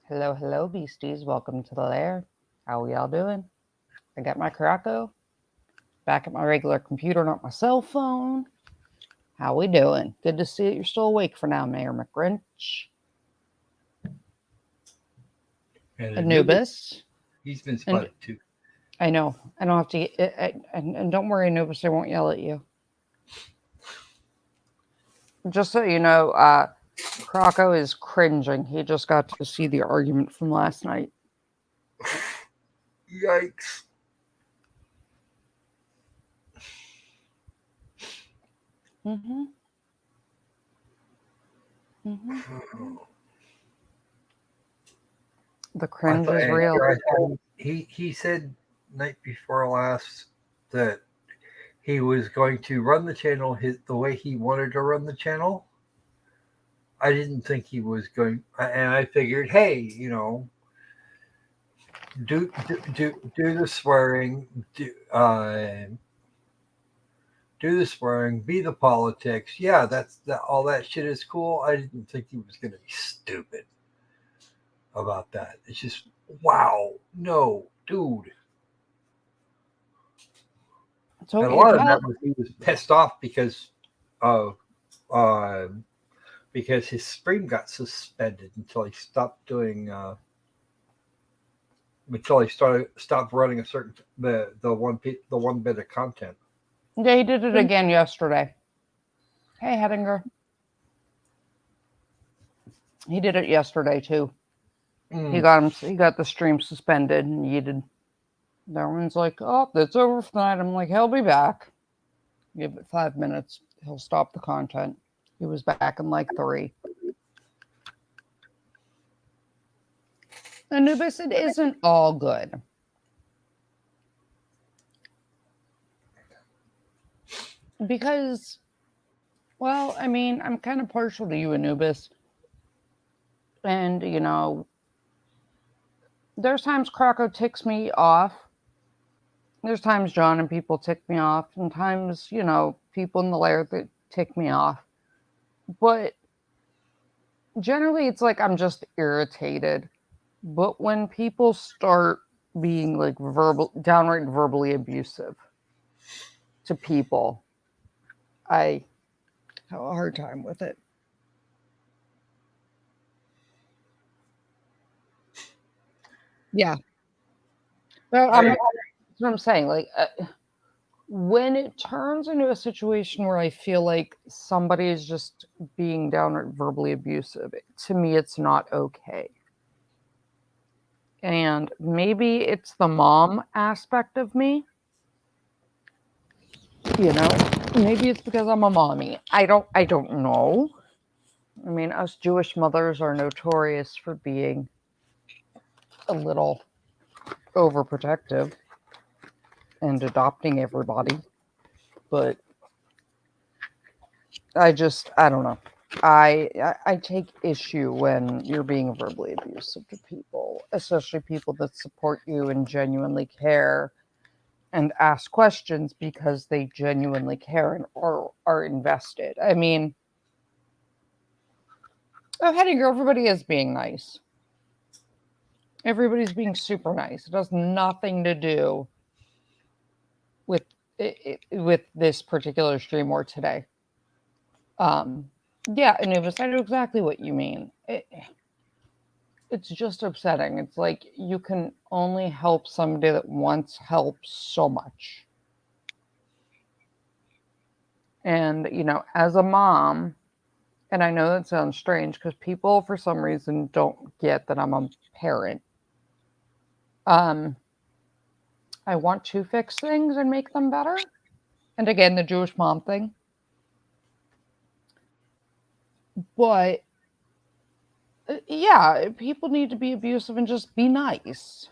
Hello, hello, beasties. Welcome to the lair. How we all doing? I got my Caraco back at my regular computer, not my cell phone. How we doing? Good to see that you're still awake for now, Mayor McGrinch. And Anubis. he's been And spotted too. I know, I don't have to, and don't worry, Anubis, I won't yell at you. Just so you know, Caraco is cringing. He just got to see the argument from last night. Yikes. Mm-hmm. Mm-hmm. The I cringe thought, is and real. here I thought he said night before last that he was going to run the channel the way he wanted to run the channel. I didn't think he was going, and I figured, hey, do the swearing, do the swearing, be the politics. Yeah, that. All that shit is cool. I didn't think he was going to be stupid about that. It's just wow, no, dude. So And a you lot of that tell. was he was pissed off of uh, because his stream got suspended until he stopped doing until he stopped running a certain the one bit of content. Yeah, he did it again yesterday. Hey, Hettinger. He did it yesterday too. He Mm. got him. He got the stream suspended and yeeted. Darwin's like, "Oh, it's over for tonight." I'm like, "He'll be back. Give it 5 minutes. He'll stop the content." He was back in like 3. Anubis, it isn't all good. Because, well, I mean, I'm kind of partial to you, Anubis. And, there's times Croco ticks me off. There's times John and people tick me off. And times, people in the lair that tick me off. But generally, it's like I'm just irritated. But when people start being like downright verbally abusive to people, I have a hard time with it. Yeah. Well, I that's what I'm saying. Like, when it turns into a situation where I feel like somebody is just being downright verbally abusive, to me, it's not okay. And maybe it's the mom aspect of me, you know. Maybe it's because I'm a mommy. I don't know. I mean, us Jewish mothers are notorious for being a little overprotective and adopting everybody. But I don't know. I take issue when you're being verbally abusive to people, especially people that support you and genuinely care and ask questions because they genuinely care and are invested. I mean, oh, Hettinger, everybody is being nice. Everybody's being super nice. It has nothing to do with with this particular stream or today. Um, yeah, Anubis, I know exactly what you mean. It's just upsetting. It's like you can only help somebody that wants help so much. And, as a mom, and I know that sounds strange because people for some reason don't get that I'm a parent. Um, I want to fix things and make them better. And again, the Jewish mom thing. But yeah, people need to be abusive and just be nice.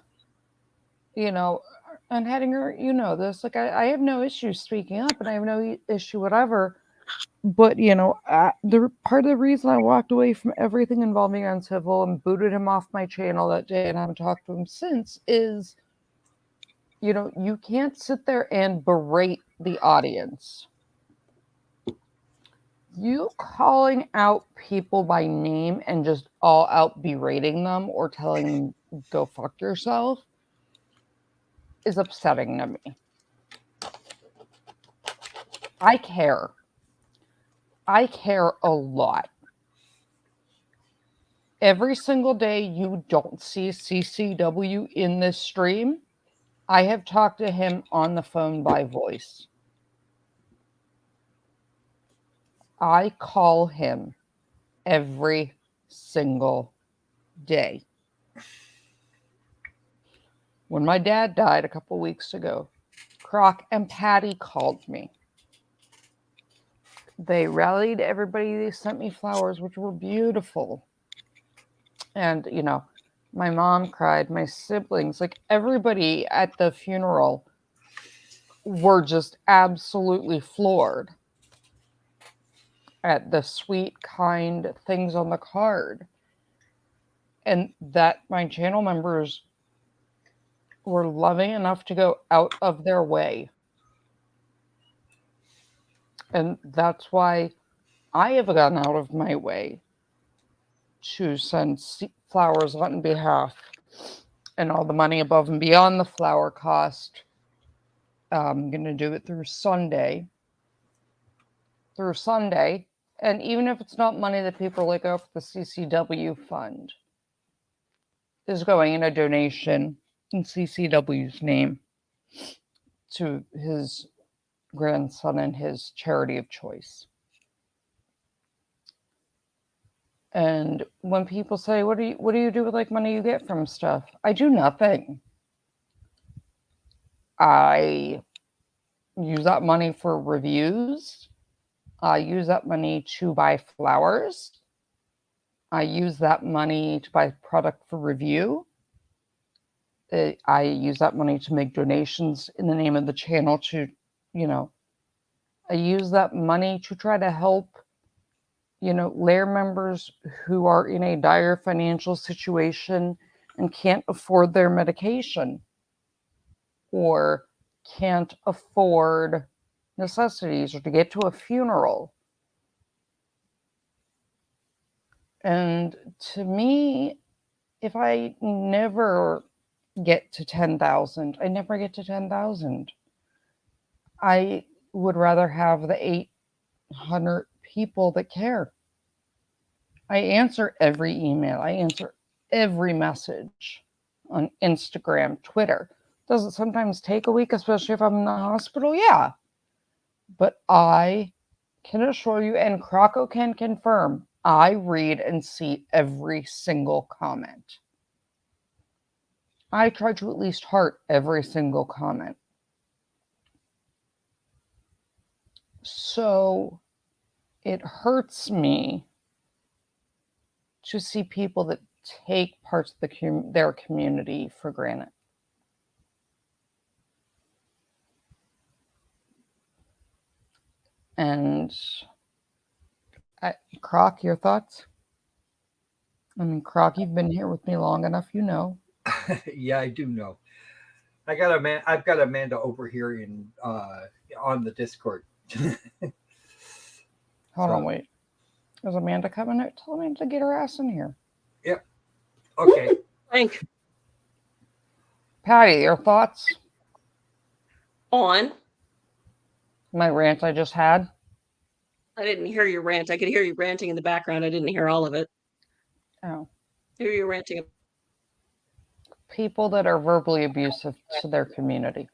You know, and Hettinger, you know this. Like, I have no issue speaking up, and I have no issue whatever. But the part of the reason I walked away from everything involving Uncivil and booted him off my channel that day and haven't talked to him since is, you can't sit there and berate the audience You calling out people by name and just all out berating them or telling them go fuck yourself is upsetting to me. I care. I care a lot. Every single day you don't see CCW in this stream, I have talked to him on the phone by voice. I call him every single day. When my dad died a couple weeks ago, Croc and Patty called me. They rallied everybody. They sent me flowers, which were beautiful. And, my mom cried, my siblings, like everybody at the funeral were just absolutely floored at the sweet, kind things on the card. And that my channel members were loving enough to go out of their way. And that's why I have gone out of my way to send flowers on behalf, and all the money above and beyond the flower cost. I'm going to do it through Sunday. And even if it's not money that people like off the CCW fund, is going in a donation in CCW's name to his grandson and his charity of choice. And when people say, what do you do with like money you get from stuff? I do nothing. I use that money for reviews. I use that money to buy flowers. I use that money to buy product for review. I use that money to make donations in the name of the channel to, I use that money to try to help, lair members who are in a dire financial situation and can't afford their medication or can't afford necessities or to get to a funeral. And to me, if I never get to 10,000, I never get to 10,000. I would rather have the 800 people that care. I answer every email. I answer every message on Instagram, Twitter. Does it sometimes take a week, especially if I'm in the hospital? Yeah. But I can assure you, and Croco can confirm, I read and see every single comment. I try to at least heart every single comment. So it hurts me to see people that take parts of their community for granted. And Croc, your thoughts? I mean, Croc, you've been here with me long enough, you know. Yeah, I do know. I've got Amanda over here in on the Discord. Hold on, wait. Is Amanda coming out? Tell Amanda to get her ass in here. Yep. Okay. Thank Patty, your thoughts on. my rant I just had? I didn't hear your rant. I could hear you ranting in the background. I didn't hear all of it. Oh. Hear you ranting. People that are verbally abusive to their community.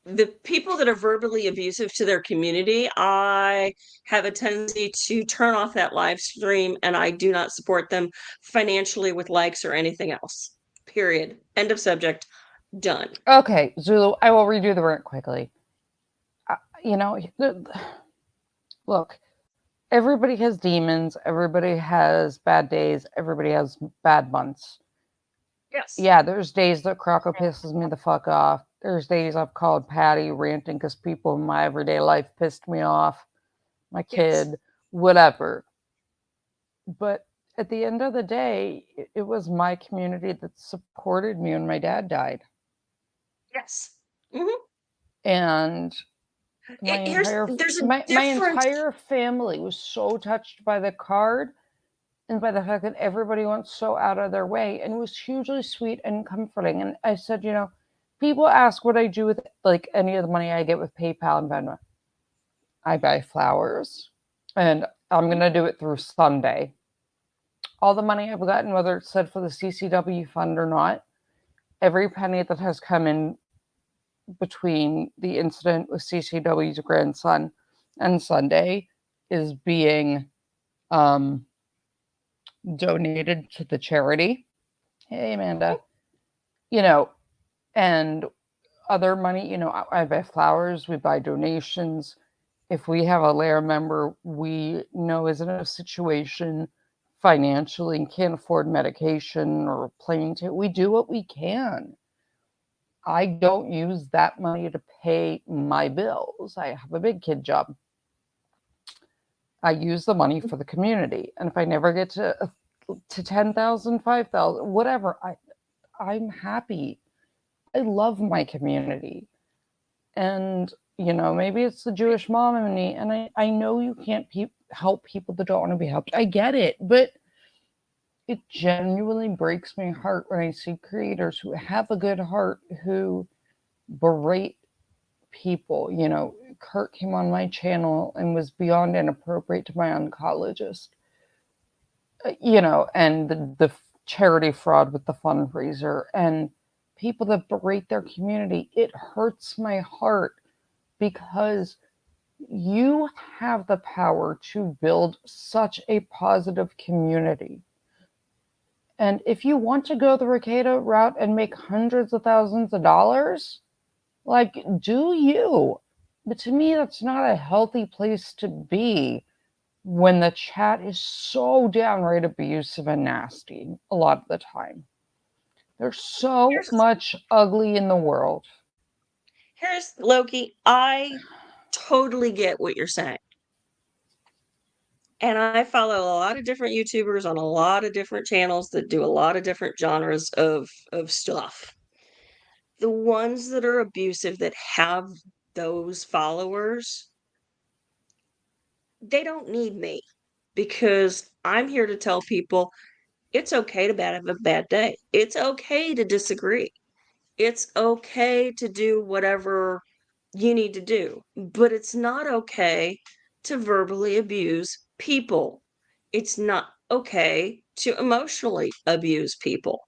The people that are verbally abusive to their community, I have a tendency to turn off that live stream, and I do not support them financially with likes or anything else. Period. End of subject. Done. Okay, Zulu, I will redo the rant quickly. Look, everybody has demons, everybody has bad days, everybody has bad months. Yes. Yeah, there's days that Croco pisses me the fuck off. There's days I've called Patty ranting because people in my everyday life pissed me off. My kid, Yes. whatever. But at the end of the day, it was my community that supported me when my dad died. Yes. Mm-hmm. And My There's a my difference. entire family was so touched by the card and by the fact that everybody went so out of their way, and it was hugely sweet and comforting. And I said, people ask what I do with like any of the money I get with PayPal and Venmo. I buy flowers, and I'm gonna do it through Sunday. All the money I've gotten, whether it's said for the CCW fund or not, every penny that has come in between the incident with CCW's grandson and Sunday is being um, donated to the charity. Hey, Amanda. You know, and other money, I buy flowers, we buy donations. If we have a layer member we know is in a situation financially and can't afford medication or a plane ticket, we do what we can. I don't use that money to pay my bills. I have a big kid job. I use the money for the community. And if I never get to 10,000, 5,000, whatever, I'm happy. I love my community. And, maybe it's the Jewish mom in me. And I know you can't help people that don't want to be helped. I get it. But it genuinely breaks my heart when I see creators who have a good heart who berate people. Kurt came on my channel and was beyond inappropriate to my oncologist. And the charity fraud with the fundraiser and people that berate their community. It hurts my heart because you have the power to build such a positive community. And if you want to go the Ricada route and make hundreds of thousands of dollars, like, do you? But to me, that's not a healthy place to be when the chat is so downright abusive and nasty a lot of the time. There's so much ugly in the world. Here's Loki. I totally get what you're saying. And I follow a lot of different YouTubers on a lot of different channels that do a lot of different genres of stuff. The ones that are abusive that have those followers, they don't need me because I'm here to tell people it's okay to have a bad day. It's okay to disagree. It's okay to do whatever you need to do, but it's not okay to verbally abuse people. It's not okay to emotionally abuse people.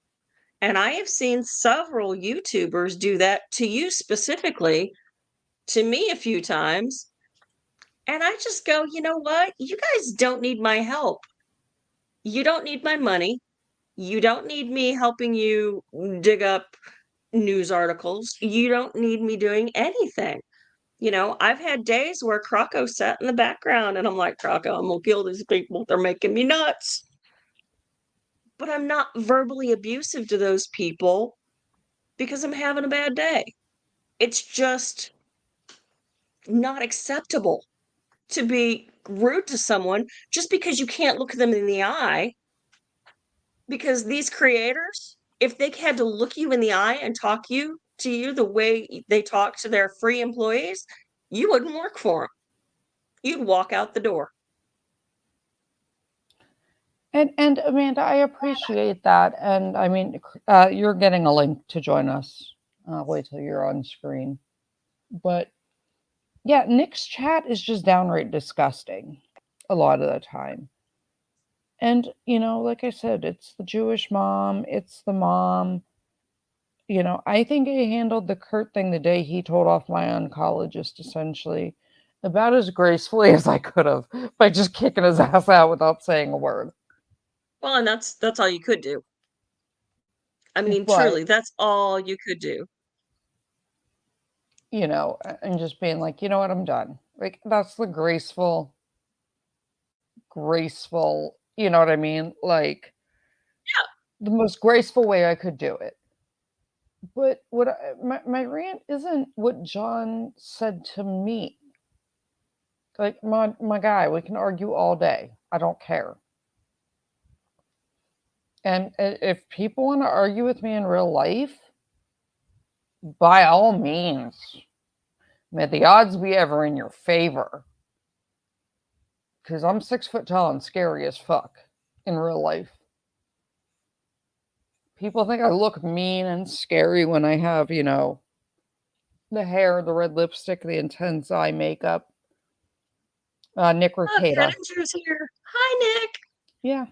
And I have seen several YouTubers do that to you specifically, to me a few times. And I just go, you know what? You guys don't need my help. You don't need my money. You don't need me helping you dig up news articles. You don't need me doing anything. I've had days where Croco sat in the background and I'm like, Croco, I'm gonna kill these people. They're making me nuts. But I'm not verbally abusive to those people because I'm having a bad day. It's just not acceptable to be rude to someone just because you can't look them in the eye. Because these creators, if they had to look you in the eye and talk to you the way they talk to their free employees, you wouldn't work for them. You'd walk out the door. And Amanda, I appreciate that. And I mean, you're getting a link to join us. Wait till you're on screen. But yeah, Nick's chat is just downright disgusting a lot of the time. And, like I said, it's the Jewish mom, it's the mom. I think I handled the Kurt thing the day he told off my oncologist essentially about as gracefully as I could have by just kicking his ass out without saying a word. Well, and that's all you could do. I mean, But, truly, that's all you could do. And just being like, you know what, I'm done. Like, that's the graceful, you know what I mean? Like, Yeah. the most graceful way I could do it. But my rant isn't what John said to me. Like, my guy, we can argue all day. I don't care. And if people want to argue with me in real life, by all means, May the odds be ever in your favor. Because I'm 6 foot tall and scary as fuck in real life. People think I look mean and scary when I have, the hair, the red lipstick, the intense eye makeup. Nick Oh, Ricada. Pettinger's here. Hi, Nick. Yeah.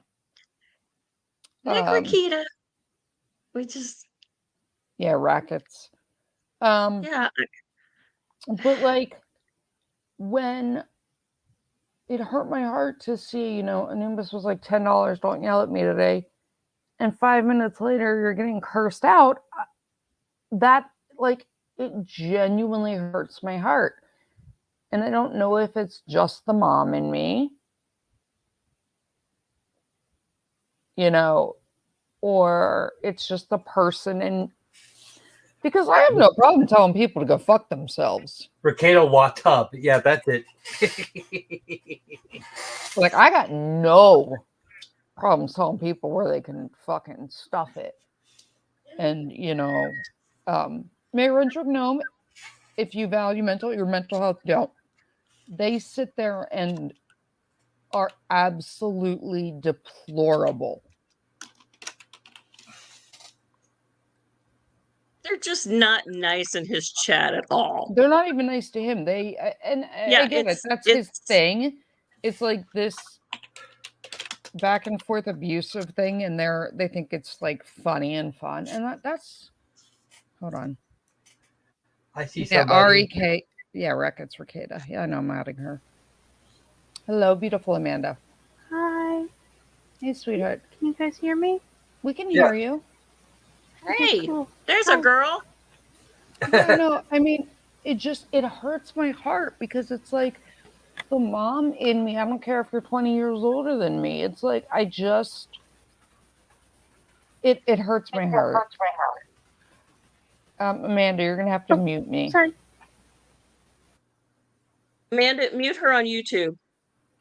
Nick Ricada. We just. Yeah, rackets. Yeah. But like, when it hurt my heart to see, Anubis was like $10, don't yell at me today. And 5 minutes later, you're getting cursed out. That, like, it genuinely hurts my heart. And I don't know if it's just the mom in me, or it's just the person in. Because I have no problem telling people to go fuck themselves. Ricado walked up. Yeah, that's it. Like, I got no problems telling people where they can fucking stuff it. And, Mayor Gnome, if you value your mental health, don't. They sit there and are absolutely deplorable. They're just not nice in his chat at all. They're not even nice to him. That's his thing. It's like this back and forth abusive thing, and they think it's like funny and fun, and that's. Hold on. I see somebody. REK. Yeah, Rackets Ricada. Yeah, I know I'm adding her. Hello, beautiful Amanda. Hi. Hey, sweetheart. Can you guys hear me? We can hear you. Hey, Okay, cool. there's a girl. No, I mean, it hurts my heart because it's like the mom in me. I don't care if you're 20 years older than me. It's like, it hurts my heart. Amanda, you're going to have to mute me. Sorry. Amanda, mute her on YouTube.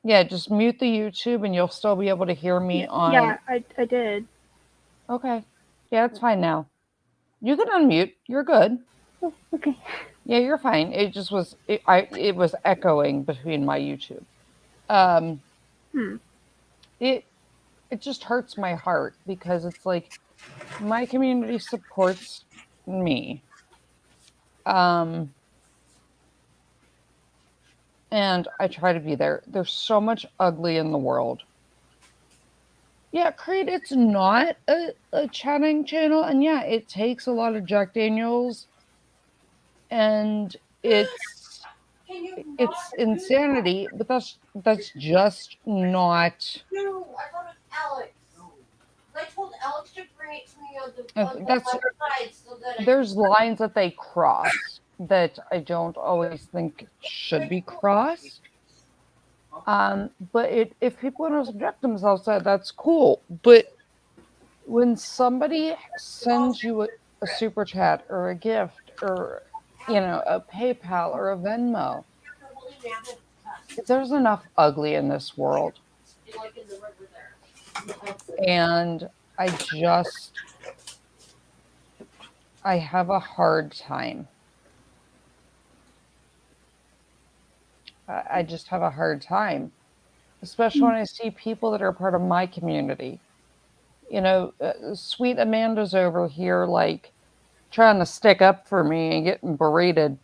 Yeah, just mute the YouTube and you'll still be able to hear me on. Yeah, I did. Okay. Yeah, it's fine now. You can unmute. You're good. Oh, okay. Yeah, you're fine. It just was it was echoing between my YouTube. It just hurts my heart because it's like my community supports me. And I try to be there. There's so much ugly in the world. Yeah, Creed, it's not a chatting channel. And yeah, it takes a lot of Jack Daniels. And it's insanity. But that's just not. No, I thought it was Alex. I told Alex to bring it to me on the other side so that there's lines that they cross that I don't always think should be crossed. But if people want to subject themselves to that, that's cool. But when somebody sends you a super chat or a gift or a PayPal or a Venmo, there's enough ugly in this world. And I have a hard time. I just have a hard time, especially when I see people that are part of my community. Sweet Amanda's over here, like, trying to stick up for me and getting berated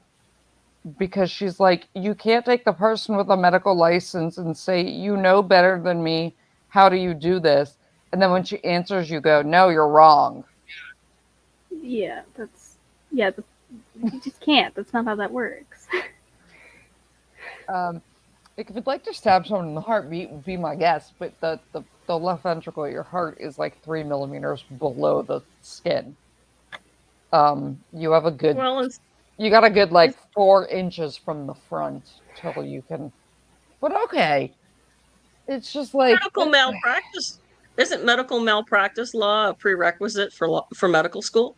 because she's like, you can't take the person with a medical license and say, you know better than me. How do you do this? And then when she answers, you go, no, you're wrong. Yeah, you just can't. That's not how that works. If you'd like to stab someone in the heart, be my guest. But the left ventricle of your heart is like 3 millimeters below the skin. You have a good. Well, you got a good like 4 inches from the front till you can. But okay, it's just like medical malpractice. Isn't medical malpractice law a prerequisite for medical school?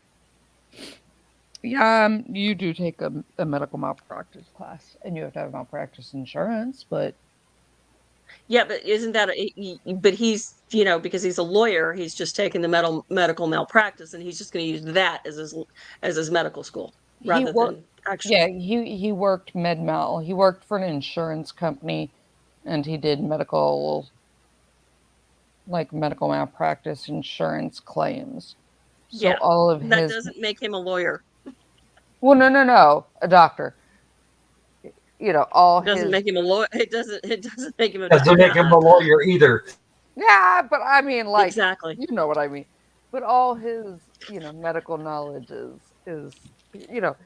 Yeah, you do take a medical malpractice class, and you have to have malpractice insurance, but. Yeah, but isn't that? But he's, because he's a lawyer, he's just taking the medical malpractice, and he's just going to use that as his medical school rather than actually. Yeah, he worked med mal. He worked for an insurance company, and he did medical malpractice insurance claims. So Yeah. all of That his doesn't make him a lawyer. well, no, a doctor. All Doesn't his make him a lawyer. It doesn't make him a Doesn't make him a lawyer either. yeah, but I mean, like, exactly. you know what I mean. But all his medical knowledge is you know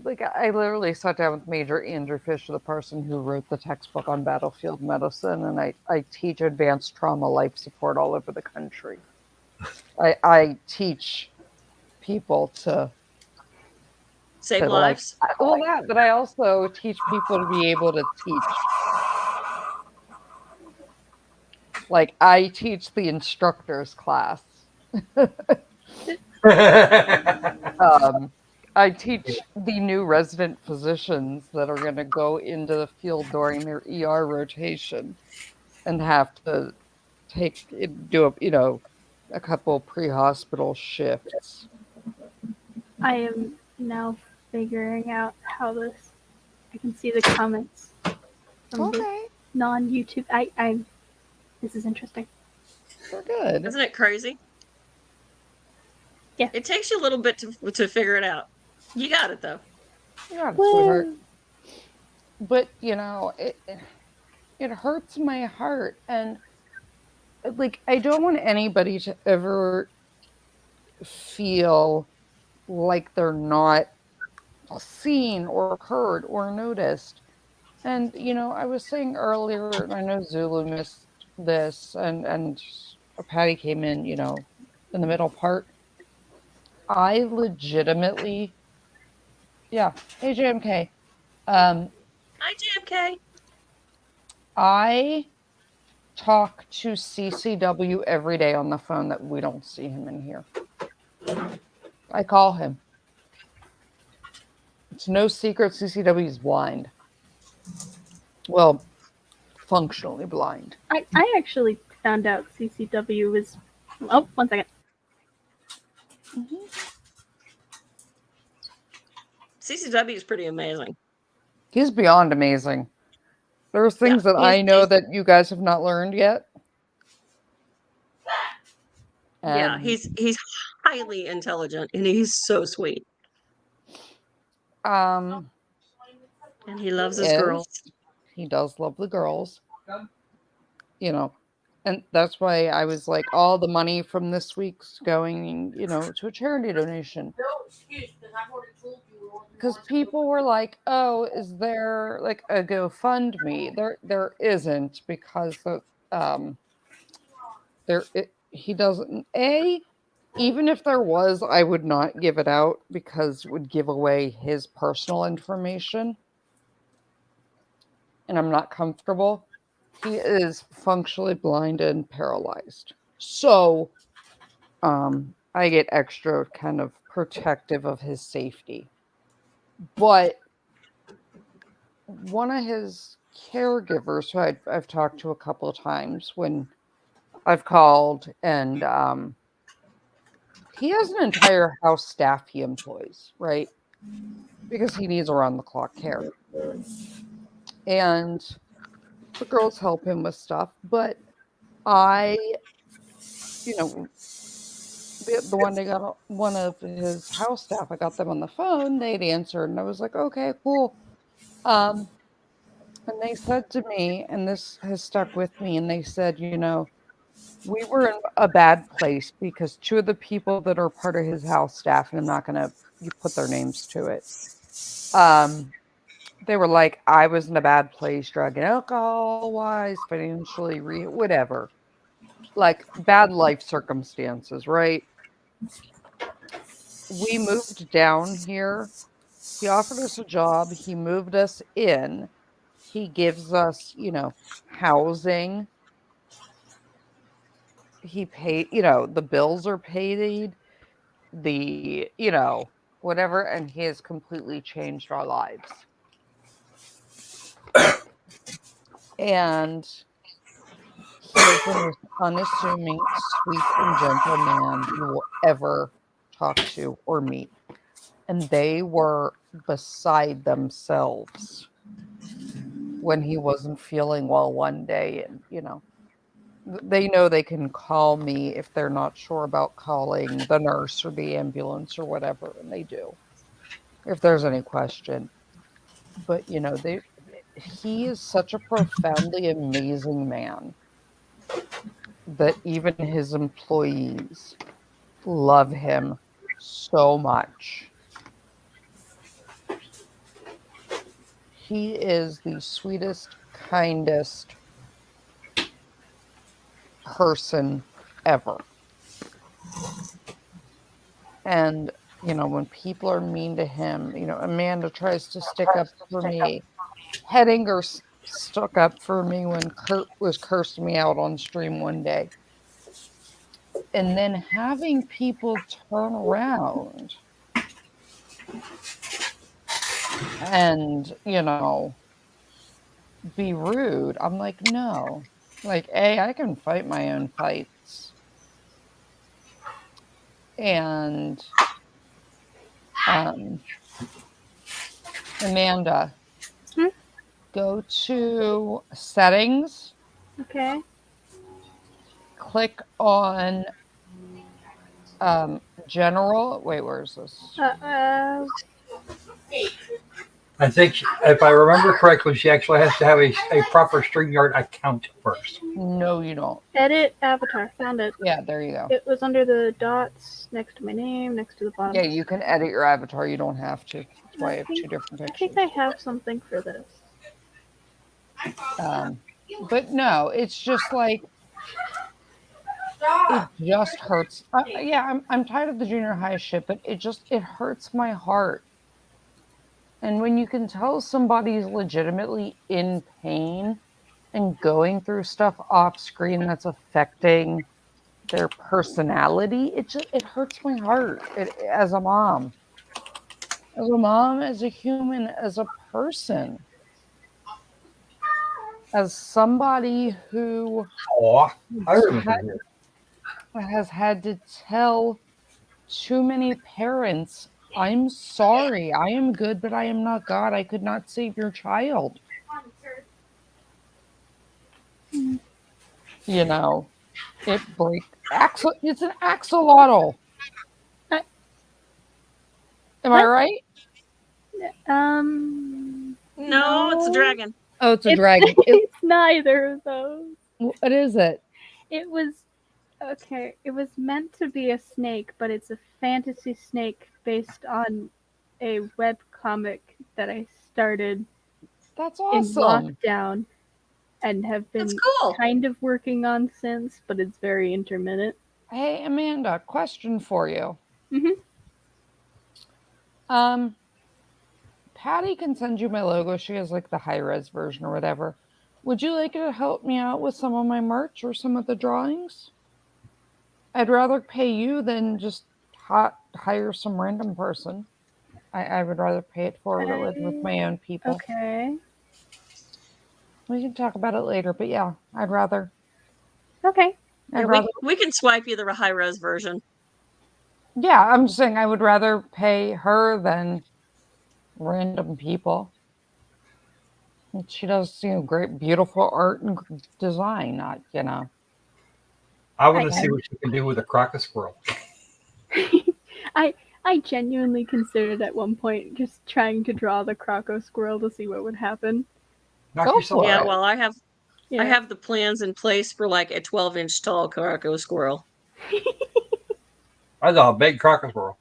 like I literally sat down with Major Andrew Fisher, the person who wrote the textbook on battlefield medicine, and I teach advanced trauma life support all over the country. I teach people to Save like lives. well that, but I also teach people to be able to teach. Like I teach the instructors class. I teach the new resident physicians that are going to go into the field during their ER rotation and have to do a couple pre-hospital shifts. I am now figuring out how this. I can see the comments from the non-YouTube. I. This is interesting. They're good. Isn't it crazy? Yeah. It takes you a little bit to figure it out. You got it though. You got it, sweetheart. But it hurts my heart, and like I don't want anybody to ever feel like they're not seen or heard or noticed. And I was saying earlier, and I know Zulu missed this, and Patty came in, in the middle part. I legitimately, yeah, AJMK. Hi, JFK. I talk to CCW every day on the phone that we don't see him in here. I call him. It's no secret CCW is blind. Well, functionally blind. I actually found out CCW was. Oh, 1 second. CCW is pretty amazing. He's beyond amazing. There's things that I know that you guys have not learned yet. Yeah, he's highly intelligent and he's so sweet. And he loves his girls. He does love the girls. And that's why I was like, all the money from this week's going, to a charity donation. Because people were like, "Oh, is there like a GoFundMe?" There isn't, because he doesn't. Even if there was, I would not give it out because it would give away his personal information, and I'm not comfortable. He is functionally blind and paralyzed, so I get extra kind of protective of his safety. But one of his caregivers, who I've talked to a couple of times when I've called, and he has an entire house staff he employs, right? Because he needs around-the-clock care. And the girls help him with stuff, but the one day got one of his house staff, I got them on the phone, they'd answered, and I was like, okay, cool. And they said to me, and this has stuck with me, and they said, we were in a bad place because two of the people that are part of his house staff, and I'm not going to put their names to it, they were like, I was in a bad place, drug and alcohol wise, financially, whatever. Like bad life circumstances, right? We moved down here. He offered us a job. He moved us in. He gives us, housing. He paid, the bills are paid, the, whatever, and he has completely changed our lives. And he is the most unassuming, sweet, and gentle man you will ever talk to or meet. And they were beside themselves when he wasn't feeling well one day. And, they know they can call me if they're not sure about calling the nurse or the ambulance or whatever, and they do if there's any question. But, he is such a profoundly amazing man that even his employees love him so much. He is the sweetest, kindest person ever. And, when people are mean to him, Amanda tries to stick up for me. Hedinger stuck up for me when Kurt was cursing me out on stream one day. And then having people turn around and, be rude. I'm like, no. Like, I can fight my own fights. And Amanda, go to settings. Okay. Click on general. Wait, where is this? I think, if I remember correctly, she actually has to have a proper StreamYard account first. No, you don't. Edit avatar. Found it. Yeah, there you go. It was under the dots next to my name, next to the bottom. Yeah, you can edit your avatar. You don't have to. That's why I have 2 different pictures. I think I have something for this. But no, it's just like, it just hurts. Yeah, I'm tired of the junior high shit, but it hurts my heart. And when you can tell somebody's legitimately in pain and going through stuff off screen that's affecting their personality, it hurts my heart. As a mom, as a human, as a person, as somebody who I remember has had to tell too many parents, I'm sorry, I am good, but I am not God. I could not save your child. It breaks. It's an axolotl. Am I right? No, it's a dragon. Oh, it's a dragon. It's neither of those. What is it? It was meant to be a snake, but it's a fantasy snake based on a web comic that I started That's in awesome. lockdown and have been That's cool. kind of working on since, but it's very intermittent. Hey, Amanda, question for you. Mhm. Patty can send you my logo. She has like the high-res version or whatever. Would you like to help me out with some of my merch or some of the drawings? I'd rather pay you than just hire some random person. I would rather pay it forward with my own people. Okay. We can talk about it later, but yeah, I'd rather. Okay. Yeah, we can swipe you the high res version. Yeah, I'm just saying I would rather pay her than random people. She does, great, beautiful art and design, not, I want to see what you can do with a crocus squirrel. I genuinely considered at one point just trying to draw the croco squirrel to see what would happen. Knock yourself Yeah, out. well, I have the plans in place for like a 12-inch tall croco squirrel. I saw a big crocus squirrel.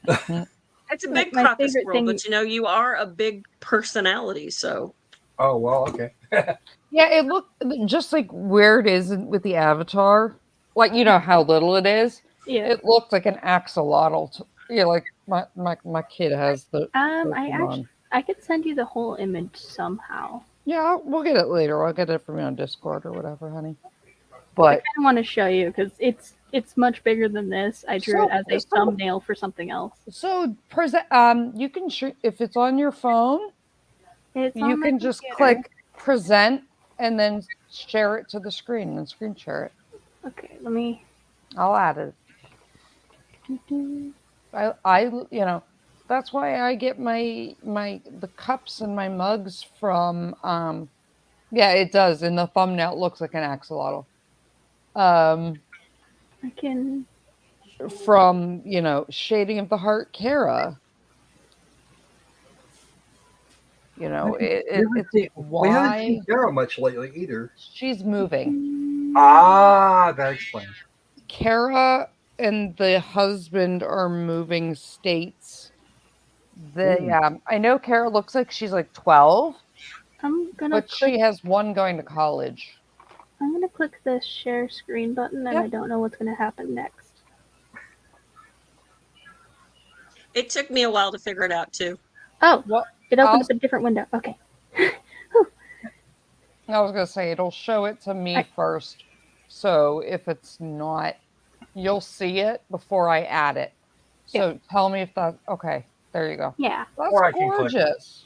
It's a big croco squirrel, but you are a big personality, so. Oh, well, okay. Yeah, it looked just like where it is with the avatar, like how little it is. Yeah. It looked like an axolotl. Like my kid has the. I could send you the whole image somehow. Yeah, we'll get it later. I'll get it from you on Discord or whatever, honey. But I kind of want to show you because it's much bigger than this. I drew it as a thumbnail for something else. So you can shoot if it's on your phone. You can just click present and then share it to the screen and screen share it. Okay, let me. I'll add it. I That's why I get the cups and my mugs from. Yeah, it does. In the thumbnail, it looks like an axolotl. I can. From Shading of the Heart, Kara. It's We haven't why seen Kara much lately either. she's moving. Ah, that explains. Kara and the husband are moving states. I know Kara looks like she's like 12, I'm gonna but click. she has one going to college. I'm gonna click the share screen button, and Yep. I don't know what's gonna happen next. It took me a while to figure it out too. Oh, Well, it opened up a different window. Okay. I was gonna say it'll show it to me first. So if it's not, you'll see it before I add it. So tell me if that's okay. There you go. Yeah. That's Or I can click. gorgeous.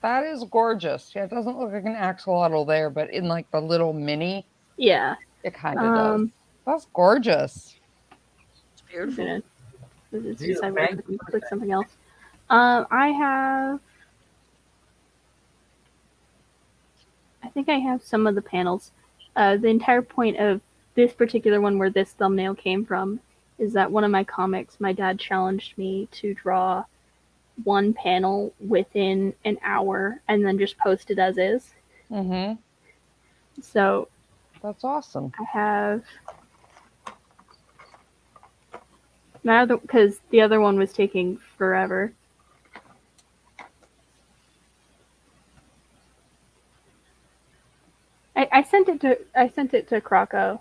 That is gorgeous. Yeah, it doesn't look like an axolotl there, but in like the little mini, Yeah. it kind of does. That's gorgeous. It's beautiful. Click something else. I think I have some of the panels. The entire point of this particular one, where this thumbnail came from, is that one of my comics, my dad challenged me to draw one panel within an hour and then just post it as is. Mm-hmm. So that's awesome. I have because the other one was taking forever. I sent it to Croco,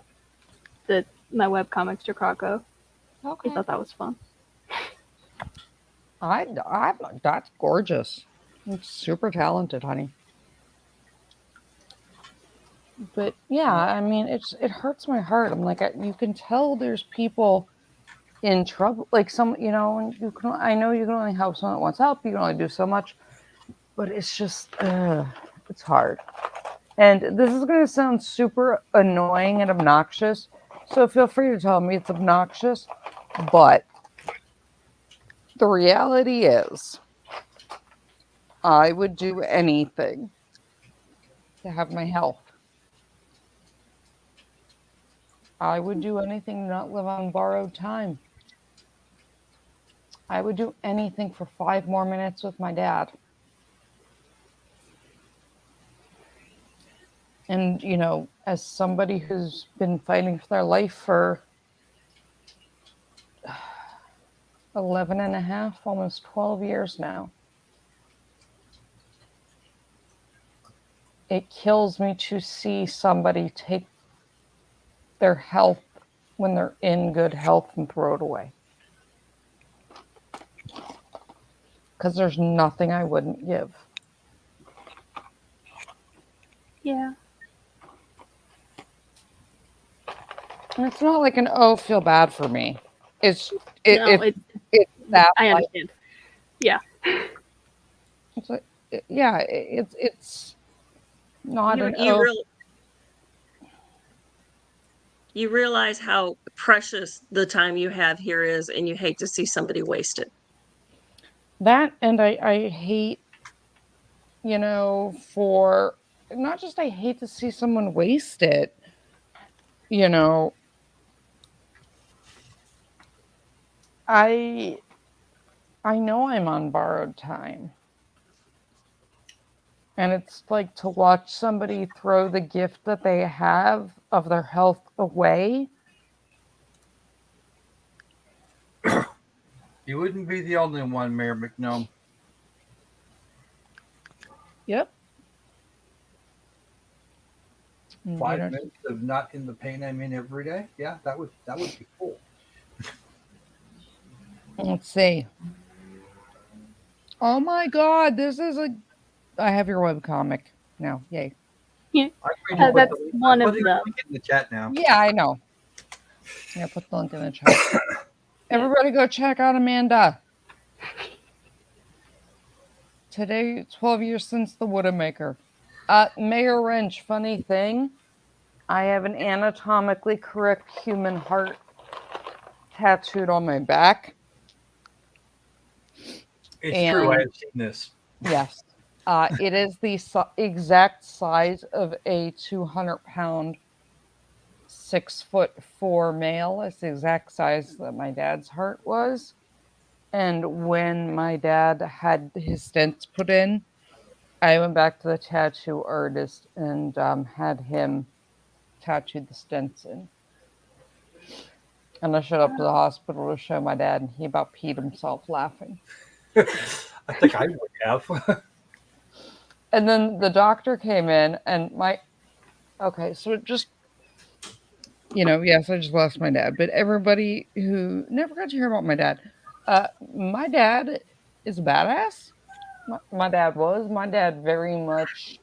my webcomics to Croco. Okay. I thought that was fun. That's gorgeous. It's super talented, honey. But yeah, I mean, it hurts my heart. I'm like, you can tell there's people in trouble. Like and I know you can only help someone that wants help. You can only do so much, but it's just, it's hard. And this is going to sound super annoying and obnoxious, so feel free to tell me it's obnoxious, but the reality is I would do anything to have my health. I would do anything to not live on borrowed time. I would do anything for 5 more minutes with my dad. And, as somebody who's been fighting for their life for 11 and a half, almost 12 years now, it kills me to see somebody take their health when they're in good health and throw it away. Because there's nothing I wouldn't give. Yeah. And it's not like feel bad for me. It's that. I understand. Yeah. It's like, it's not you realize how precious the time you have here is, and you hate to see somebody waste it. That, and I hate, for not just I hate to see someone waste it, I know I'm on borrowed time. And it's like to watch somebody throw the gift that they have of their health away. You wouldn't be the only one, Mayor McNome. Yep. 5 minutes of not in the pain I'm in every day. Yeah, that would be cool. Let's see. Oh my God, I have your webcomic now. Yay. Yeah. That's one of them. In the chat now. Yeah, I know. Yeah, put the link in the chat. Everybody go check out Amanda. Today, 12 years since the Widowmaker. Mayor Wrench, funny thing, I have an anatomically correct human heart tattooed on my back. It's true. I And have seen this. yes, it is the exact size of a 200-pound, 6'4" male. It's the exact size that my dad's heart was. And when my dad had his stents put in, I went back to the tattoo artist and had him tattoo the stents in. And I showed up to the hospital to show my dad, and he about peed himself laughing. I think I would have. And then the doctor came in, and okay, so just, yes, I just lost my dad, but everybody who never got to hear about my dad is a badass. My dad was. My dad very much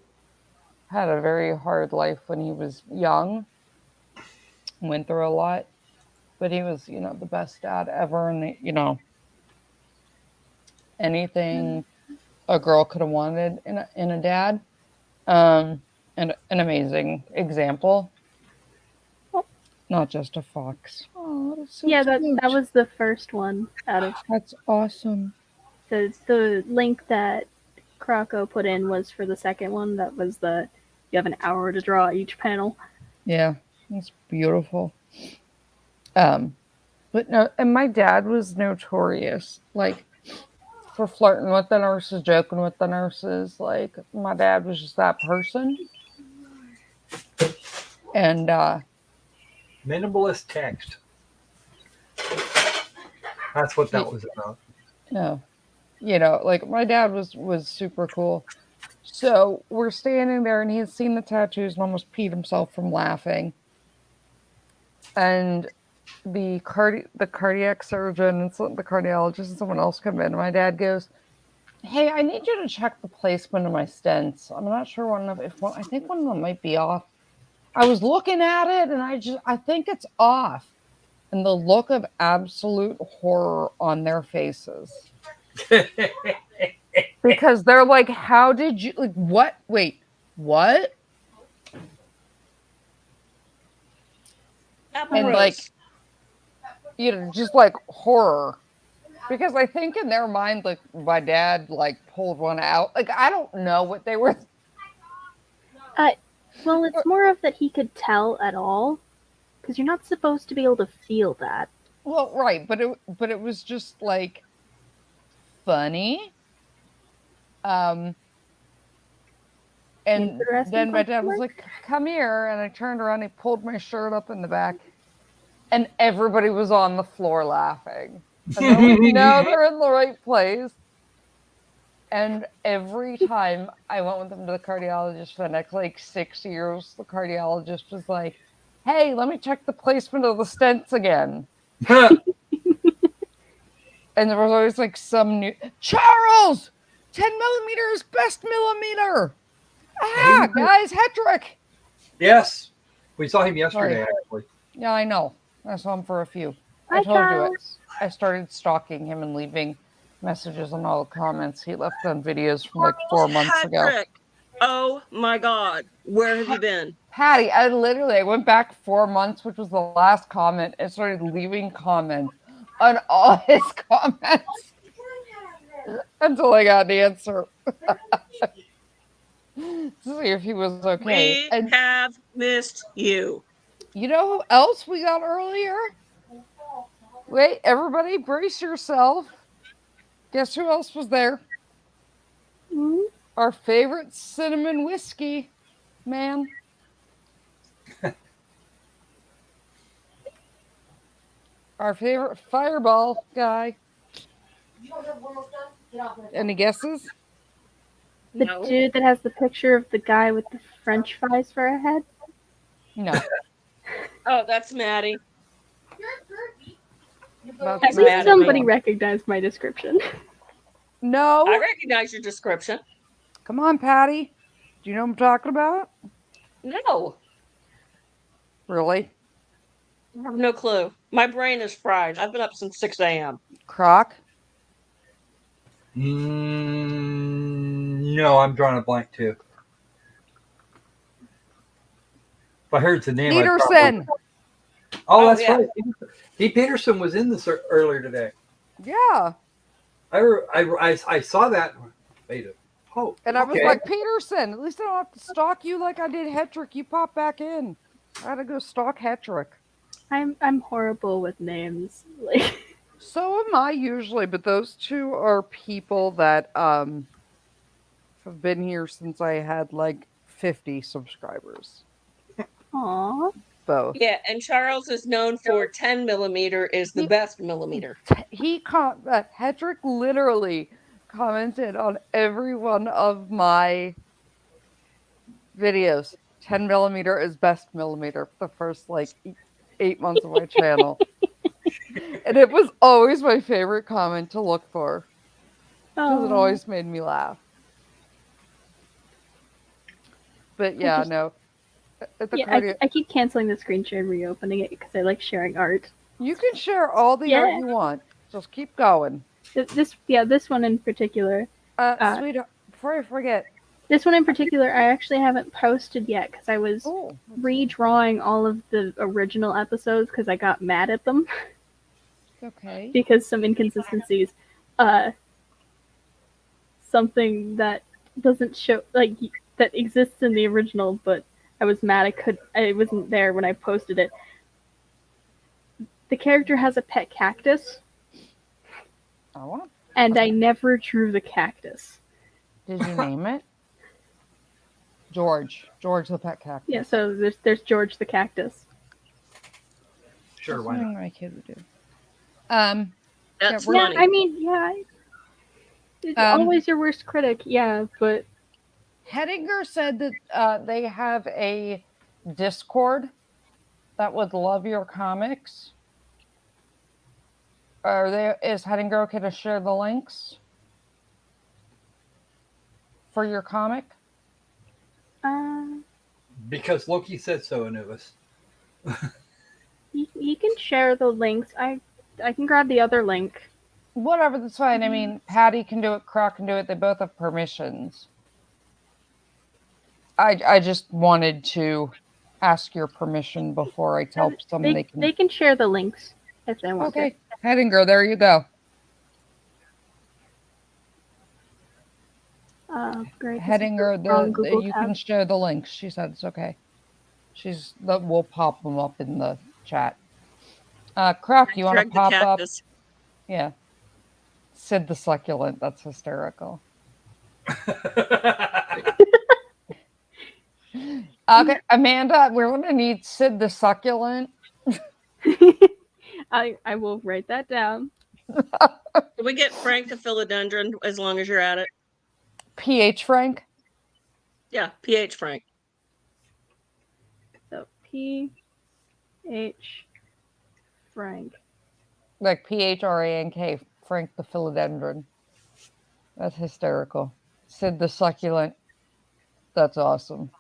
had a very hard life when he was young, went through a lot, but he was, the best dad ever. And, anything a girl could have wanted in a dad. And an amazing example. Not just a fox. Oh, that's so Yeah, cute. that was the first one out of That's awesome. the link that Croco put in was for the second one. That was you have an hour to draw each panel. Yeah, it's beautiful. But no, and my dad was notorious, like, for flirting with the nurses, joking with the nurses. Like, my dad was just that person. And Minimalist text. That's what that was about. no, like, my dad was super cool. So we're standing there, and he had seen the tattoos and almost peed himself from laughing. And the cardiac surgeon and the cardiologist and someone else come in. And my dad goes, "Hey, I need you to check the placement of my stents. I'm not sure I think one of them might be off. I was looking at it, and I think it's off." And the look of absolute horror on their faces. Because they're like, "How did you, like, what? Wait, what?" And like, just like horror. Because I think in their mind, like, my dad like pulled one out. Like, I don't know what they were. Well, it's more of that he could tell at all, because you're not supposed to be able to feel that. Well, right, but it was just like funny. And then my dad was like, "Come here," and I turned around. He pulled my shirt up in the back, and everybody was on the floor laughing. And they're like, "No, they're in the right place." And every time I went with them to the cardiologist for the next like 6 years, the cardiologist was like, "Hey, let me check the placement of the stents again." And there was always like some new Charles, 10 millimeters, best millimeter. Ah, guys, Hedrick. Yes, we saw him yesterday. Actually, yeah, I know. I saw him for a few. Hi, I told Charles. you it. I started stalking him and leaving messages on all the comments he left on videos from like 4 months ago. Oh my God, where have you been? Patty, I went back 4 months, which was the last comment, and started leaving comments on all his comments until I got an answer to see if he was okay. We have missed you. You know who else we got earlier? Wait, everybody, brace yourself. Guess who else was there? Mm-hmm. Our favorite cinnamon whiskey man. Our favorite fireball guy. Any guesses? The dude that has the picture of the guy with the French fries for a head? No. Oh, that's Maddie. At least somebody recognized my description. No. I recognize your description. Come on, Patty. Do you know what I'm talking about? No. Really? I have no clue. My brain is fried. I've been up since 6 a.m. Croc? No, I'm drawing a blank too. If I heard the name, Peterson. Oh, that's right. Pete Peterson was in this earlier today. Yeah. I saw that. Wait a Oh, And I was okay. like, Peterson, at least I don't have to stalk you like I did Hetrick. You pop back in. I had to go stalk Hetrick. I'm horrible with names. Like, So am I usually, but those two are people that have been here since I had like 50 subscribers. aw. Both. Yeah, and Charles is known for 10 millimeter is the best millimeter. Hedrick literally commented on every one of my videos. 10 millimeter is best millimeter for the first like 8 months of my channel. And it was always my favorite comment to look for because it Aw. always made me laugh. But yeah, no. At the Yeah, cardio, I keep canceling the screen share and reopening it because I like sharing art. you can share all the art Yeah. you want. Just keep going. This one in particular. Sweetheart, before I forget. This one in particular, I actually haven't posted yet because I was redrawing all of the original episodes because I got mad at them. Okay. Because some inconsistencies. Something that doesn't show, like, that exists in the original, but I was mad I wasn't there when I posted it. The character has a pet cactus. Oh. And I never drew the cactus. Did you name it? George the pet cactus. Yeah, so there's George the cactus. Sure, why not? My kid would do. That's yeah, funny. I mean, yeah. It's always your worst critic, yeah, but Hedinger said that they have a Discord that would love your comics. Is Hedinger okay to share the links for your comic? Because Loki said so, Anubis. You can share the links. I can grab the other link. Whatever, that's fine. I mean, Patty can do it, Croc can do it. They both have permissions. I just wanted to ask your permission before I tell someone they can share the links if they want. Okay, Hedinger, there you go. Great. Hedinger, you can share the links. She said it's okay. We'll pop them up in the chat. Croc, you want to pop up? Yeah. Sid the Succulent. That's hysterical. Okay, Amanda, we're going to need Sid the Succulent. I will write that down. Can we get Frank the Philodendron as long as you're at it? PH Frank? Yeah, PH Frank. So PH Frank. Like PHRANK, Frank the Philodendron. That's hysterical. Sid the Succulent. That's awesome.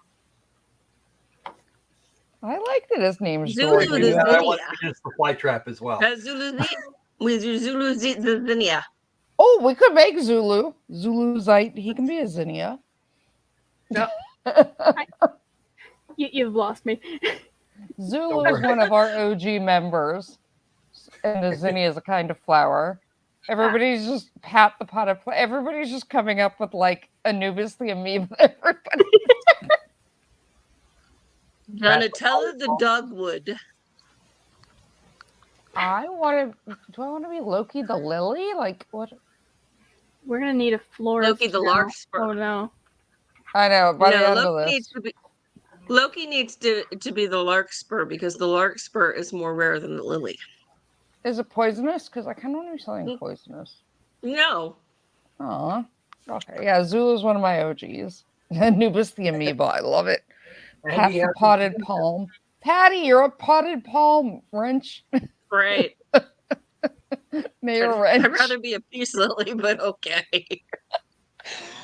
I like that his name's Zulu George. Yeah, I want to use the fly trap as well. Zulu Zinnia. Oh, we could make Zulu. Zulu-zite. He can be a zinnia. No. You've lost me. Zulu is one of our OG members. And a zinnia is a kind of flower. Everybody's just pat the pot of everybody's just coming up with like Anubis the amoeba. Everybody. Donatella the dogwood. Do I want to be Loki the lily? Like what? We're gonna need a florist. Loki the larkspur. Oh no. I know. By the end of Loki this. needs to be the larkspur because the larkspur is more rare than the lily. Is it poisonous? Because I kind of want to be something poisonous. No. Aw. Okay. Yeah, Zulu's one of my OGs. Anubis the amoeba. I love it. Pat the potted palm. Patty, you're a potted palm, wrench. Right. Mayor Wrench. I'd rather be a peace lily, but okay.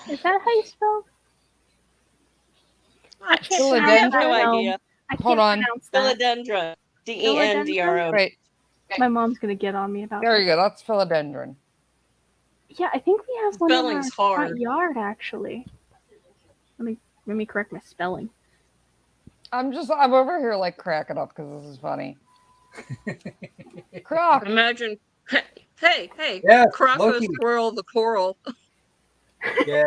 Is that how you spell? I have no idea. Hold on. Philodendron. Dendron. Right. My mom's gonna get on me about There that. you go. That's philodendron. Yeah, I think we have one in our Spelling's hard. front yard actually. Let me correct my spelling. I'm over here like cracking up because this is funny. Croc. Imagine Hey, Yes, Croco Loki. Squirrel the Coral. Yeah.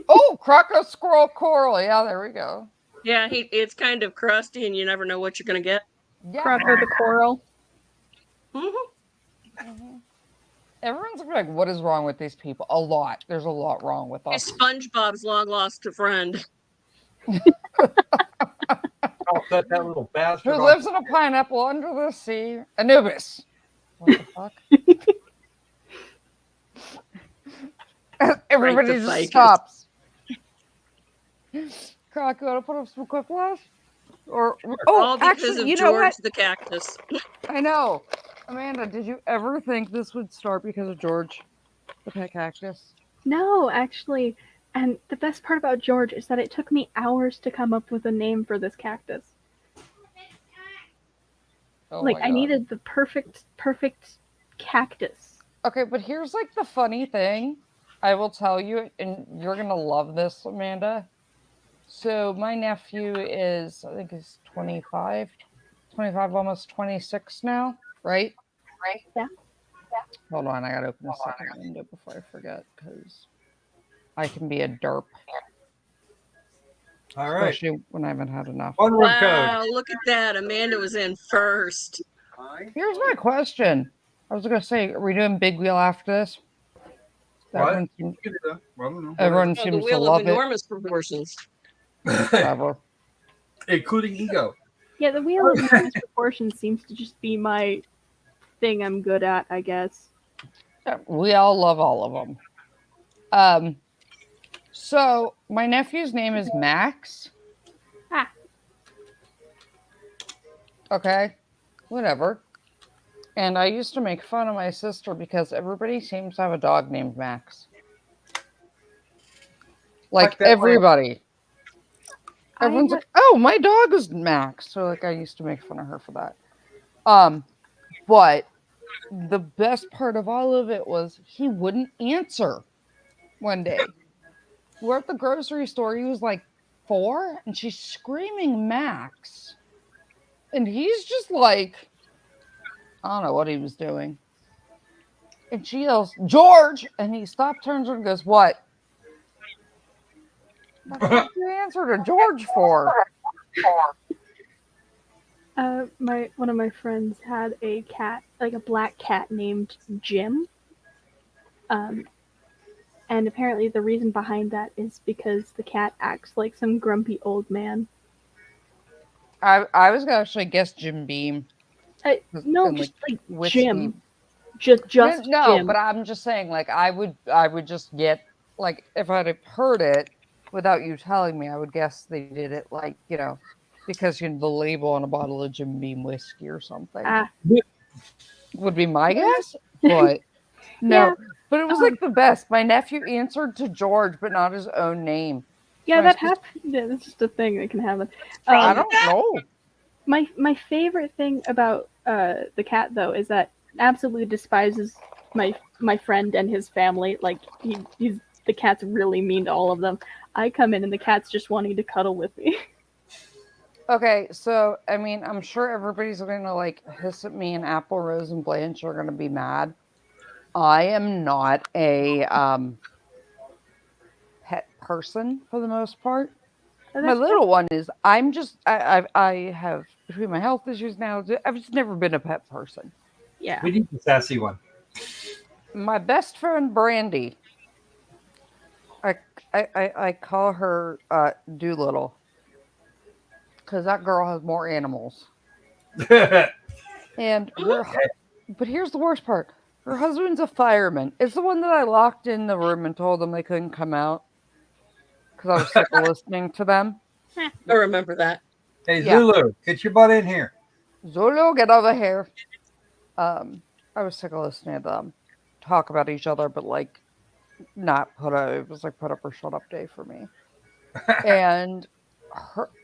Oh, Croco Squirrel Coral. Yeah, there we go. Yeah, it's kind of crusty and you never know what you're gonna get. Yeah. Croco the coral. Mhm. Mhm. Everyone's gonna be like, what is wrong with these people? A lot. There's a lot wrong with us. SpongeBob's long lost friend. I'll set that little Who bastard on. lives in a pineapple under the sea? Anubis. What the fuck? Everybody just ficus. stops. Croc, you want to put up some quick flash? Or All because actually, of you know George what? the cactus. I know. Amanda, did you ever think this would start because of George, the pet cactus? No, actually, and the best part about George is that it took me hours to come up with a name for this cactus. Oh Like my I God. needed the perfect cactus. Okay, but here's like the funny thing. I will tell you, and you're gonna love this, Amanda. So my nephew is, I think he's 25, almost 26 now, right? Yeah. Hold on, I gotta open a second window before I forget, because I can be a derp, All right. especially when I haven't had enough. One word code. Wow, look at that. Amanda was in first. Here's my question. I was gonna say, are we doing big wheel after this? What? Everyone, seems, You can do that. I don't know. everyone Oh, the seems to wheel of love it. enormous proportions. Whatever. Including ego. Yeah, the wheel of enormous proportions seems to just be my thing I'm good at, I guess. Yeah, we all love all of them. So my nephew's name is Max. Ah. Okay, whatever. And I used to make fun of my sister because everybody seems to have a dog named Max. Like Fuck that way. everybody. Everyone's I like, "Oh, my dog is Max." So like I used to make fun of her for that. But the best part of all of it was he wouldn't answer one day. We're at the grocery store. He was like 4 and she's screaming Max. And he's just like, I don't know what he was doing. And she yells, George! And he stops, turns around and goes, what? What the fuck you answer to George for? one of my friends had a cat, like a black cat named Jim. And apparently the reason behind that is because the cat acts like some grumpy old man. I was gonna actually guess Jim Beam. No, And, just like whiskey. Jim. Just no, Jim. but I'm just saying, like, I would just get, like, if I'd have heard it without you telling me, I would guess they did it, like, you know, because you know, the label on a bottle of Jim Beam whiskey or something would be my guess. But no, Yeah. but it was like the best. My nephew answered to George, but not his own name. Yeah, My that sister- happens. Yeah, that's just a thing that can happen. I don't know. My favorite thing about the cat though is that absolutely despises my friend and his family. Like he's the cat's really mean to all of them. I come in and the cat's just wanting to cuddle with me. Okay, so I mean, I'm sure everybody's gonna like hiss at me, and Apple, Rose, and Blanche are gonna be mad. I am not a pet person for the most part. My little one is. I'm just. I have between my health issues now. I've just never been a pet person. Yeah. We need the sassy one. My best friend Brandy. I call her Doolittle because that girl has more animals. And her, but here's the worst part. Her husband's a fireman. It's the one that I locked in the room and told them they couldn't come out because I was sick of listening to them. I remember that. Hey, Yeah. Zulu, get your butt in here. Zulu, get over here. I was sick of listening to them talk about each other, but like not put up. It was like put up or shut up day for me. And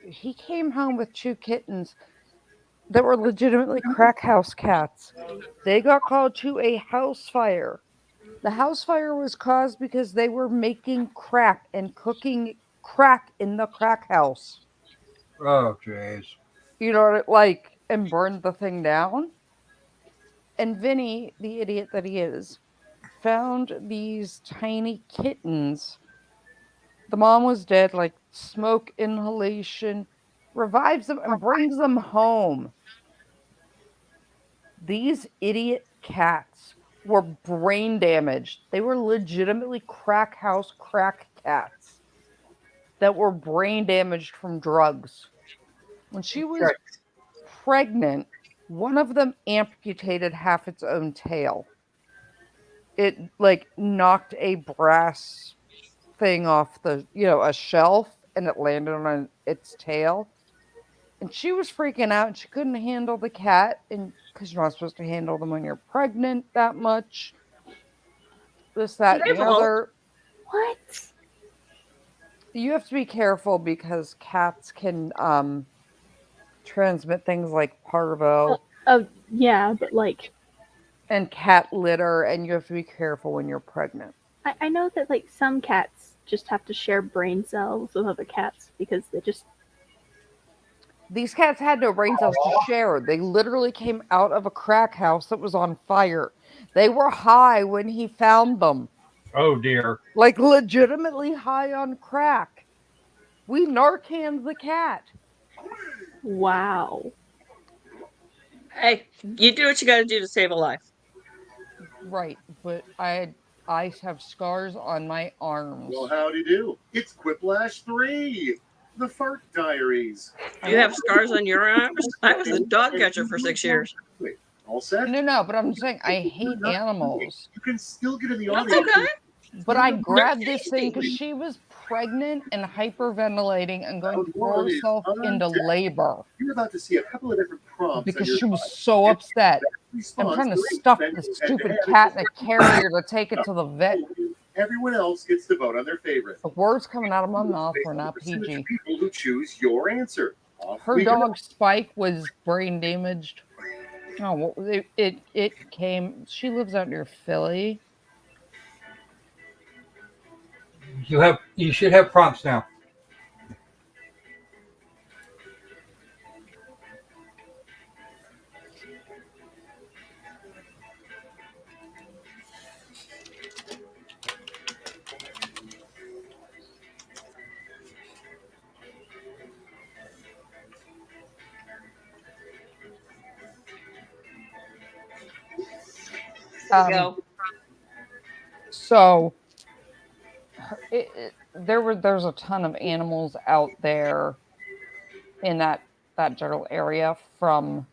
he came home with 2 kittens that were legitimately crack house cats. They got called to a house fire. The house fire was caused because they were making crack and cooking crack in the crack house. Oh, jeez. You know, like, and burned the thing down. And Vinny, the idiot that he is, found these tiny kittens. The mom was dead, like smoke inhalation, revives them and brings them home. These idiot cats were brain damaged. They were legitimately crack house crack cats that were brain damaged from drugs. When she was pregnant, one of them amputated half its own tail. It like knocked a brass thing off a shelf, and it landed on its tail. And she was freaking out and she couldn't handle the cat, and because you're not supposed to handle them when you're pregnant that much. This, that, and They've the all- other. What? You have to be careful because cats can transmit things like parvo Oh, yeah, but like, and cat litter, and you have to be careful when you're pregnant. I know that like some cats just have to share brain cells with other cats because they just. These cats had no brain cells to share. They literally came out of a crack house that was on fire. They were high when he found them. Oh dear. Like legitimately high on crack. We Narcaned the cat. Wow. Hey, you do what you got to do to save a life. Right, but I have scars on my arms. Well, howdy do. It's Quiplash 3, the Fart Diaries. You have scars on your arms? I was a dog catcher for 6 years. Wait, all set? No, but I'm saying I hate animals. You can still get in the That's audience. okay. But I grabbed this thing because she was pregnant and hyperventilating and going to throw herself into labor You're about to see a couple of different prompts. because she was so upset. I'm trying to stuff this stupid cat in a carrier to take it to the vet. Everyone else gets to vote on their favorite. The words coming out of my mouth were not PG. People who choose your answer. Off Her we go. dog Spike was brain damaged. Oh, well, it came. She lives out near Philly. You should have prompts now. Go. So there's a ton of animals out there in that general area from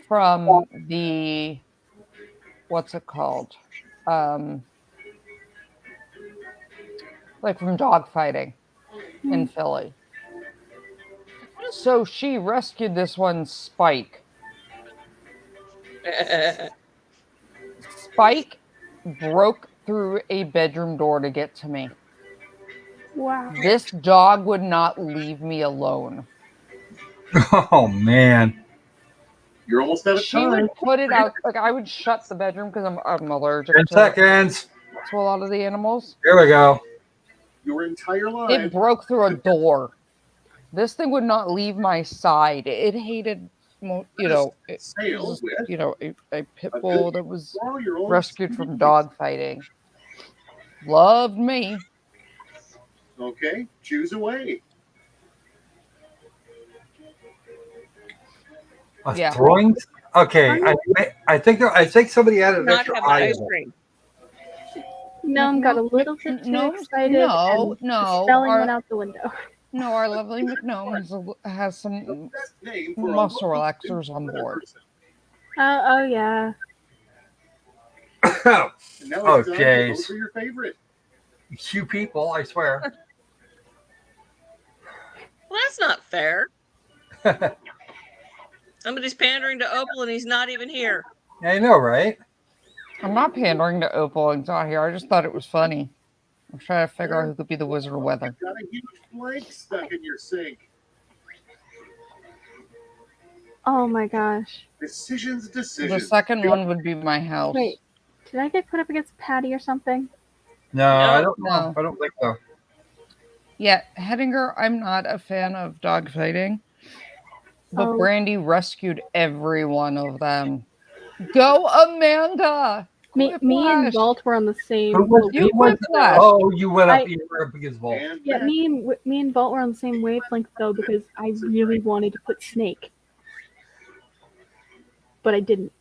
from the what's it called like from dog fighting in Philly. So she rescued this one Spike. Spike broke through a bedroom door to get to me. Wow. This dog would not leave me alone. Oh man. You're almost out of She time. would put it out, like I would shut the bedroom because I'm allergic 10 seconds. to a lot of the animals. Here we go. Your entire It life. broke through a door. This thing would not leave my side. It hated, a pit bull that was rescued from dog fighting. Loved me. Okay, choose away. Yeah. Throwing. Okay, I think somebody added Not extra have the eye ice in it. cream. Gnome got a little bit too excited. No. The spelling went out the window. No, our lovely McGnome has some Best name for a muscle local relaxers on board. person. Oh yeah. And now Oh, it's time to jeez. vote for your favorite. You people, I swear. Well, that's not fair. Somebody's pandering to Opal and he's not even here. I know, right? I'm not pandering to Opal and not here. I just thought it was funny. I'm trying to figure out who could be the Wizard of Weather. Got a huge blank stuck in your sink. Oh my gosh. Decisions. The second one would be my house. Wait, did I get put up against Patty or something? No, I don't No. know. I don't think so. Yeah, Hedinger, I'm not a fan of dog fighting. But Oh. Brandy rescued every one of them. Go, Amanda! Me and Quiplash. Walt were on the same. Who was, You who was Quiplash. Oh, you went up. I- You were up against Volt. And Yeah, next, me and Walt were on the same wavelength though because I really wanted to put Snake, but I didn't.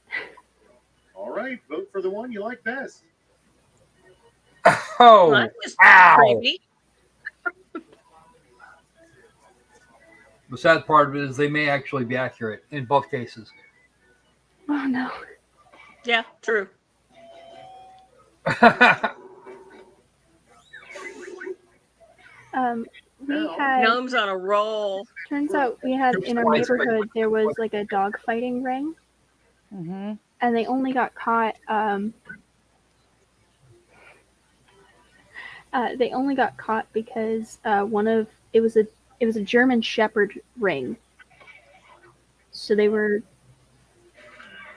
all right, vote for the one you like best. Oh, That was ow. creepy. The sad part of it is they may actually be accurate in both cases. Oh no. Yeah, true. We had. Gnome's on a roll. Turns out we had in our neighborhood there was like a dog fighting ring, Mm-hmm. and they only got caught. They only got caught because it was a German Shepherd ring. So they were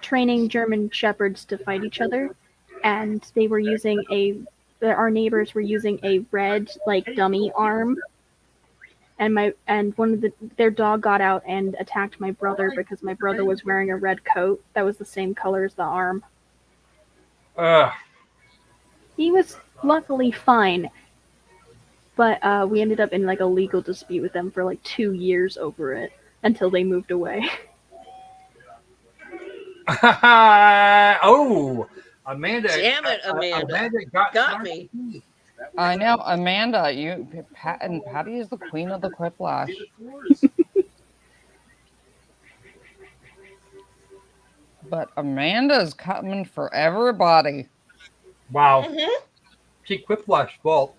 training German Shepherds to fight each other, and they were using our neighbors were using a red like dummy arm, and one of their dog got out and attacked my brother because my brother was wearing a red coat that was the same color as the arm. He was luckily fine, but we ended up in like a legal dispute with them for like 2 years over it until they moved away. Oh, Amanda. Damn it, Amanda. Amanda Got me. I know, Amanda. And Patty is the queen of the Quiplash. But Amanda's coming for everybody. Wow. Mm-hmm. She Quiplash Volt.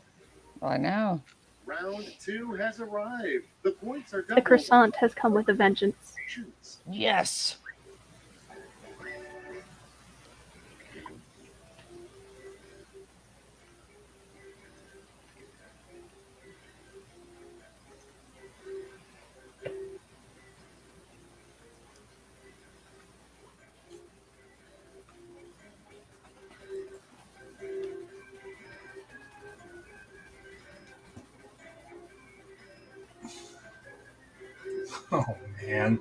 I know. Round 2 has arrived. The points are double. The croissant has come with a vengeance. Yes. Oh man.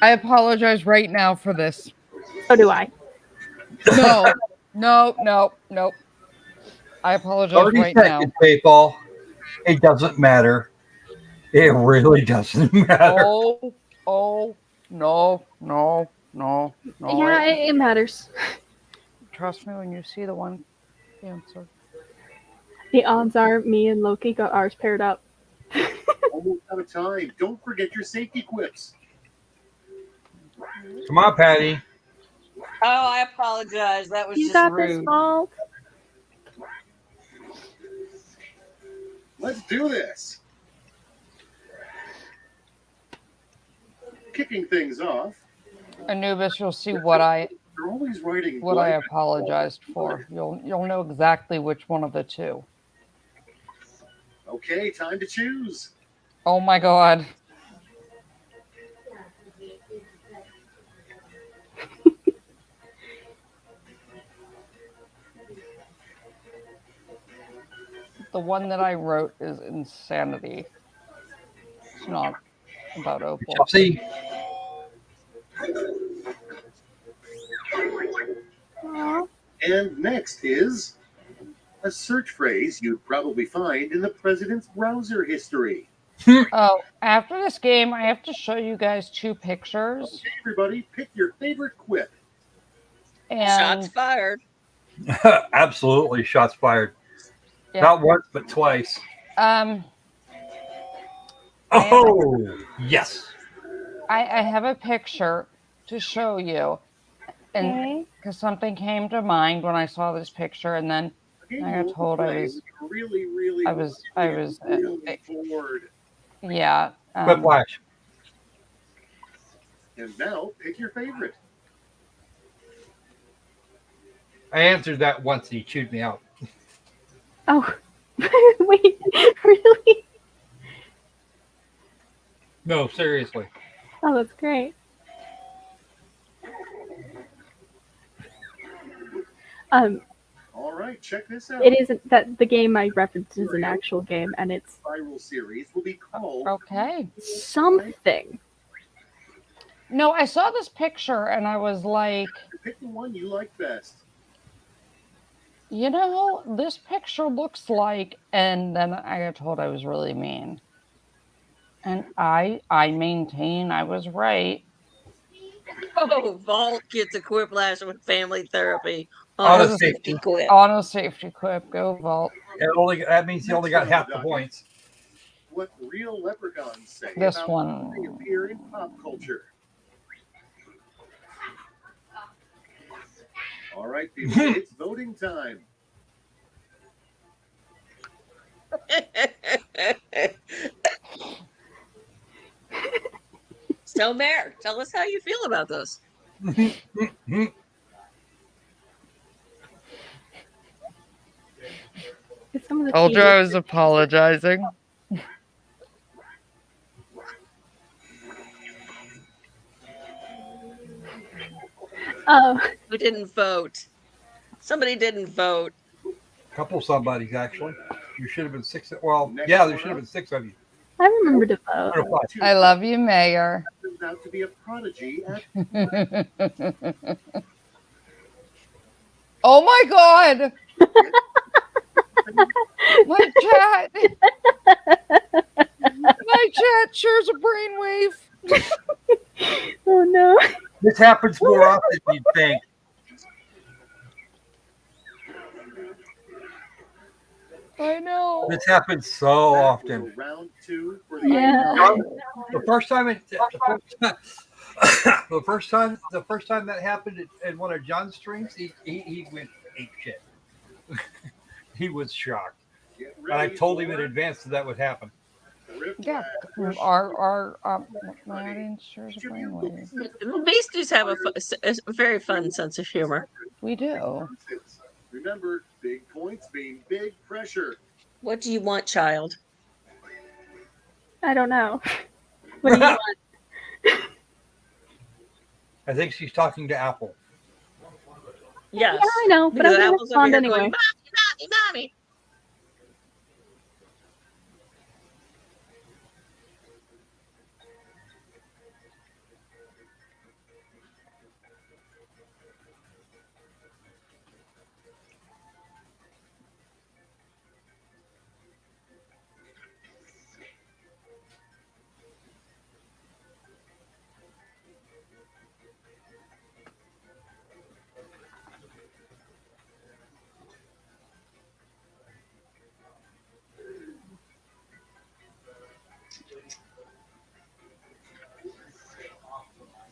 I apologize right now for this. So do I. No. I apologize 30 right now. seconds, people. It doesn't matter. It really doesn't matter. Oh, no. Yeah, it matters. Trust me when you see the one answer. The odds are me and Loki got ours paired up. Almost out of time. Don't forget your safety quips. Come on, Patty. Oh, I apologize. That was You just got rude. this, Paul. Let's do this. Kicking things off. Anubis, you'll see what I You're always writing apologized for. You'll know exactly which one of the two. Okay, time to choose. Oh my god. The one that I wrote is insanity. It's not about Opal. See. Aww. And next is a search phrase you'd probably find in the president's browser history. Oh, after this game, I have to show you guys 2 pictures. Okay, everybody, pick your favorite quip. And Shots fired. Absolutely, shots fired. yeah. Not once, but twice. Oh, yes. I have a picture to show you. And because something came to mind when I saw this picture, and then I got told I was really bored. Yeah. Quiplash. And now pick your favorite. I answered that once and he chewed me out. Oh, wait, really? No, seriously. Oh, that's great. All right, check this out. It isn't that the game I referenced is an actual game, and it's Viral series will be called Okay. something. No, I saw this picture and I was like, Pick the one you like best. you know, this picture looks like, and then I got told I was really mean. And I maintain I was right. Oh, Vault gets a quiplash with family therapy On on a a Honest- safety safety. quip. On a safety quip, go Vault. That means he only got half the points. What real leprechauns say This about one. how they appear in pop culture. All right, people, it's voting time. So, Mayor, tell us how you feel about this. Some of the Told you TV I was apologizing. Oh, Who didn't vote? Somebody didn't vote. A couple somebodies actually. You should have been 6. Well, Next yeah, there one should have up. been 6 of you. I remember to vote. Or 5. I love you, Mayor. Turns out to be a prodigy at Oh my God! My chat! My chat shares a brainwave. Oh no. This happens more often than you'd think. I know. This happens so Back often. for round 2 for the Yeah. The first time the first time that happened in one of John's streams, he went ape shit. He was shocked. Get And I ready told him for in advance that would happen. Yeah, Riffraff. my audience shares a brainwave. Beasties have a very fun sense of humor. We do. Remember, big points mean big pressure. What do you want, child? I don't know. What do you want? I think she's talking to Apple. Yes. Yeah, I know, but Because I'm gonna Apple's over respond here anyway. going, mommy, mommy, mommy.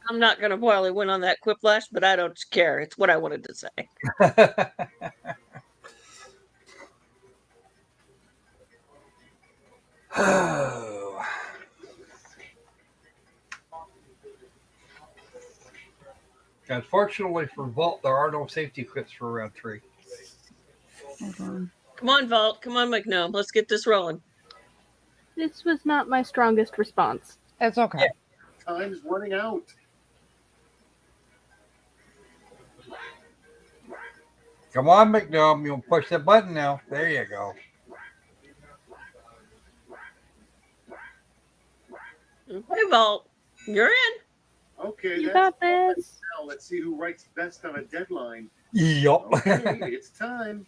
I'm not going to probably win on that quiplash, but I don't care. It's what I wanted to say. Oh. Unfortunately for Vault, there are no safety clips for round 3. Come on, Vault. Come on, McNome. Let's get this rolling. This was not my strongest response. It's okay. Time's running out. Come on, McNum. You'll push the button now. There you go. Hey, Vault. You're in. Okay, You that's got all. this. Now let's see who writes best on a deadline. Yup. Okay, it's time.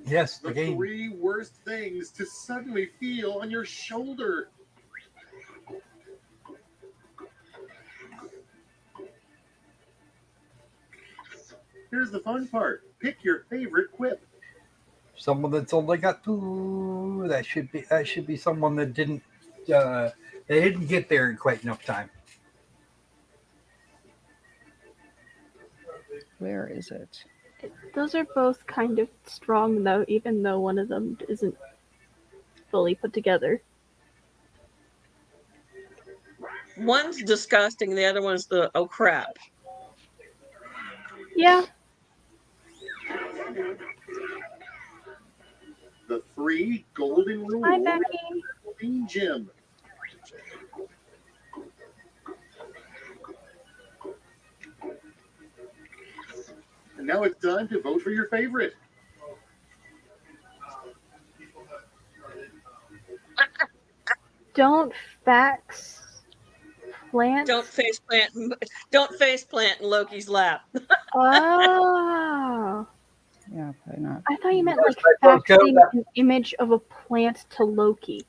Yes, the The game. 3 worst things to suddenly feel on your shoulder. Here's the fun part. Pick your favorite quip. Someone that's only got 2. That should be someone that didn't they didn't get there in quite enough time. Where is it? Those are both kind of strong, though, even though one of them isn't fully put together. One's disgusting. The other one's the oh crap. Yeah. The 3 golden Hi, rules Becky. of the gym. And now it's time to vote for your favorite. Don't fax plants. Don't face plant. Don't face plant in Loki's lap. Oh. Yeah, probably not. I thought you meant like Don't go faxing back. an image of a plant to Loki.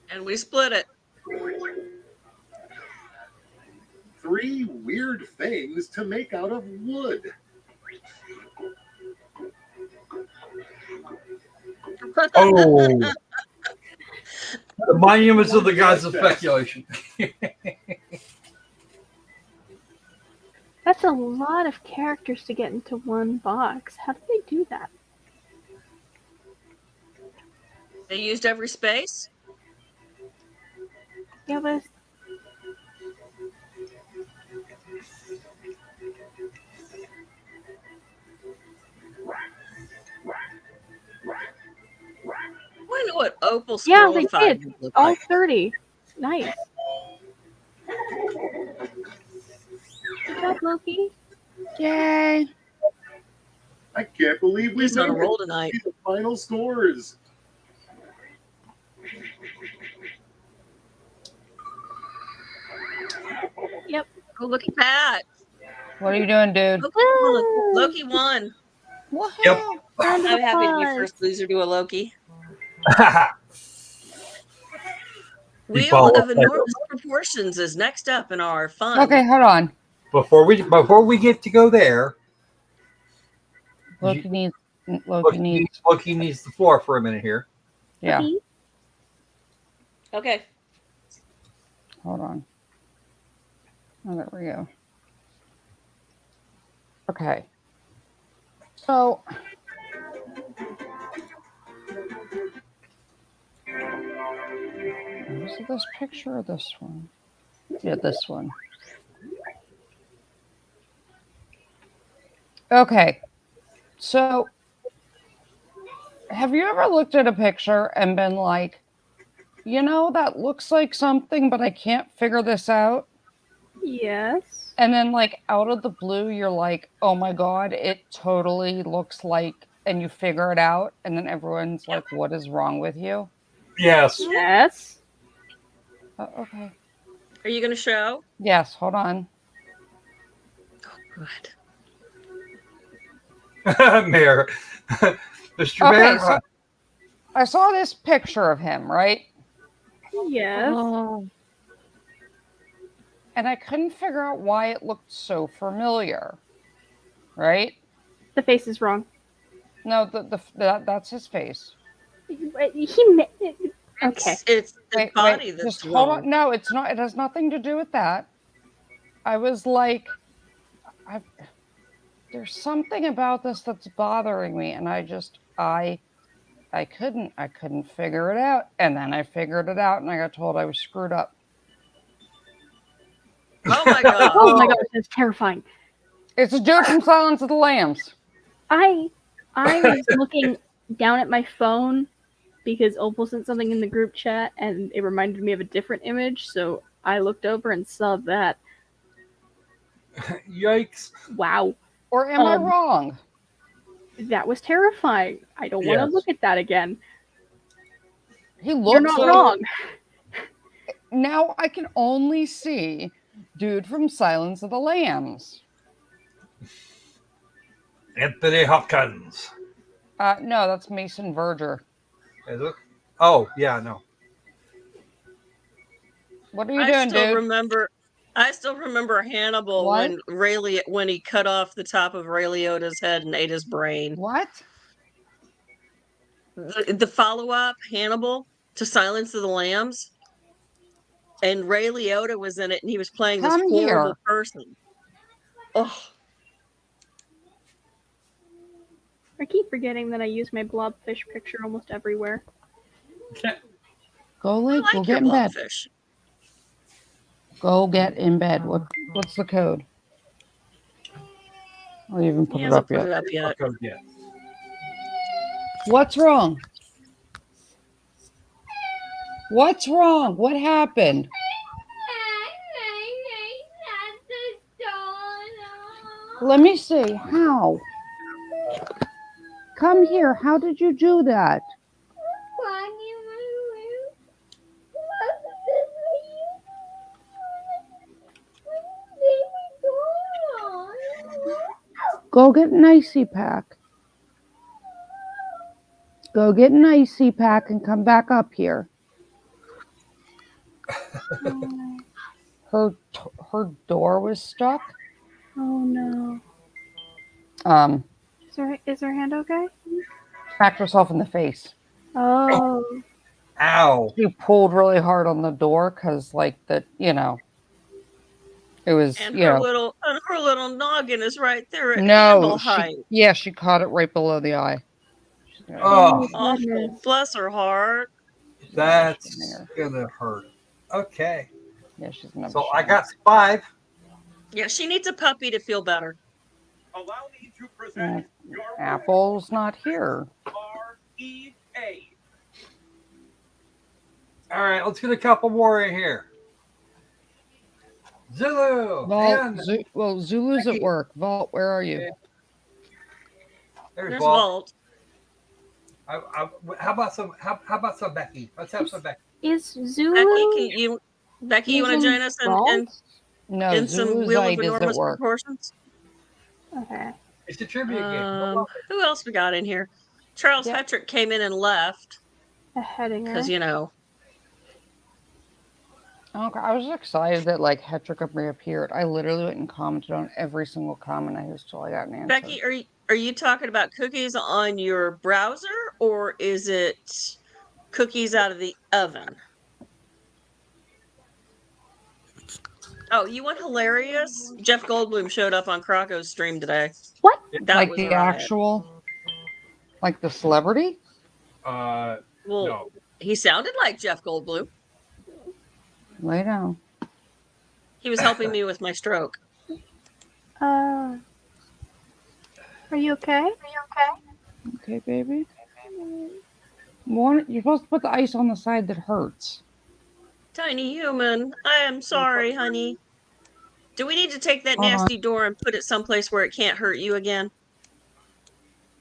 And we split it. 3 weird things to make out of wood. Oh, the monuments of the gods of speculation. That's a lot of characters to get into one box. How do they do that? They used every space. Yeah, but I know what opal yeah, they scrollified did. would look All like. 30. Nice. Good job, Loki. Yay! I can't believe we He's on a made roll it. tonight. See the final scores. Yep. Oh, look at that. What are you doing, dude? Loki won. Woo! Loki won. Woohoo! Yep. Round of I'm happy to be applause. first loser to a Loki. You Wheel follow of up. Enormous Proportions is next up in our fun. Okay, hold on. Before we get to go there, Loki needs. Loki needs the floor for a minute here. Yeah, Loki. Okay. hold on. Oh, there we go. Okay. So. Was it this picture or this one? Yeah, this one. Okay. So, have you ever looked at a picture and been like, that looks like something, but I can't figure this out? Yes. And then, like, out of the blue, you're like, oh my God, it totally looks like, and you figure it out. And then everyone's like, what is wrong with you? Yes. Yes. Okay. Are you going to show? Yes, hold on. Oh, good. Mayor. Mr. Okay, Mayor. so I saw this picture of him, right? Yes. And I couldn't figure out why it looked so familiar, right? The face is wrong. No, that's his face. Okay. It's the Wait, body that's just hold wrong. on. No, it's not. It has nothing to do with that. I was like, there's something about this that's bothering me, and I couldn't figure it out. And then I figured it out, and I got told I was screwed up. Oh my God. Oh my gosh, that's terrifying. It's a dude from Silence of the Lambs. I was looking down at my phone because Opal sent something in the group chat and it reminded me of a different image, so I looked over and saw that. Yikes. Wow. Or am I wrong? That was terrifying. I don't want to Yes. look at that again. He looks You're not wrong. Now I can only see dude from Silence of the Lambs. Anthony Hopkins. No, that's Mason Verger. Is it? Oh, yeah, no. What are you doing, dude? I still remember Hannibal What? when he cut off the top of Ray Liotta's head and ate his brain. What? The follow-up, Hannibal, to Silence of the Lambs, and Ray Liotta was in it, and he was playing this Come here. horrible person. Oh, I keep forgetting that I use my blobfish picture almost everywhere. Go, Lake. I Go like your get in bed. blobfish. Go get in bed. What's the code? I'll even put He it up hasn't put yet. it up yet. Okay, yeah. What's wrong? What's wrong? What happened? Let me see. How? Come here. How did you do that? Go get an icy pack. Go get an icy pack and come back up here. Her door was stuck. Oh no. Is her hand okay? Smacked herself in the face. Oh. Ow. She pulled really hard on the door because, like, it was, And you her know. little noggin is right there at No, handle height. she caught it right below the eye. Oh, Awful. goodness. Bless her heart. that's gonna hurt. Okay. Yeah, she's gonna. So I got 5. Yeah, she needs a puppy to feel better. Allow me to present your Apple's not here. R-E-A. All right, let's get a couple more in here. Zulu. Well, Zulu's at work. Vault, where are you? There's There's Walt. Vault. How about some Becky? Let's have some Becky. Is Zulu? Becky, you want to join us No, in some Zulu's Wheel of side is at Enormous work. Proportions? Okay. It's a trivia game. Who else we got in here? Charles Hetrick came in and left A heading. because you know. Okay, I was excited that like Hetrick reappeared. I literally went and commented on every single comment I used till I got an answer. Becky, are you talking about cookies on your browser or is it cookies out of the oven? Oh, you want hilarious? Jeff Goldblum showed up on Crocco's stream today. What? That like was the riot. actual, like the celebrity? Well, No. he sounded like Jeff Goldblum. Lay down. He was helping me with my stroke. Are you okay? Okay, baby. You're supposed to put the ice on the side that hurts. Tiny human, I am sorry, honey. Do we need to take that Hold on. nasty door and put it someplace where it can't hurt you again?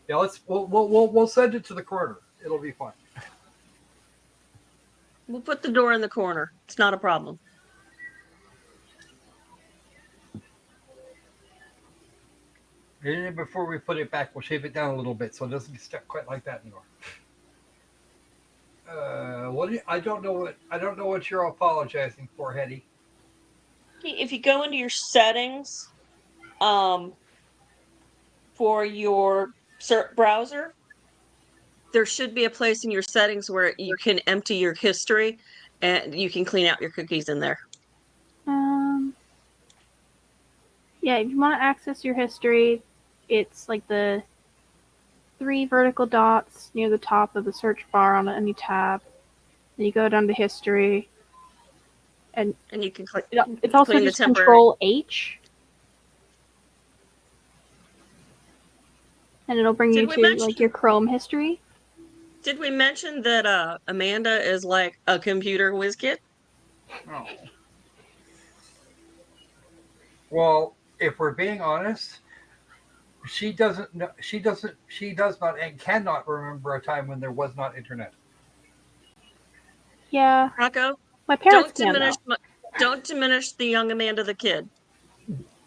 Yeah, we'll send it to the corner. It'll be fine. We'll put the door in the corner. It's not a problem. And before we put it back, we'll shave it down a little bit so it doesn't get stuck quite like that anymore. I don't know what you're apologizing for, Hetty. If you go into your settings, for your browser, there should be a place in your settings where you can empty your history and you can clean out your cookies in there. Yeah, if you want to access your history, it's like the 3 vertical dots near the top of the search bar on any tab. Then you go down to history, and you can click. It's also clean the just temporary. Control H, and it'll bring you to like your Chrome history. Did we mention that Amanda is like a computer whiz kid? Oh. Well, if we're being honest, she does not and cannot remember a time when there was not internet. Yeah. Rocco, my parents don't diminish the young Amanda the kid.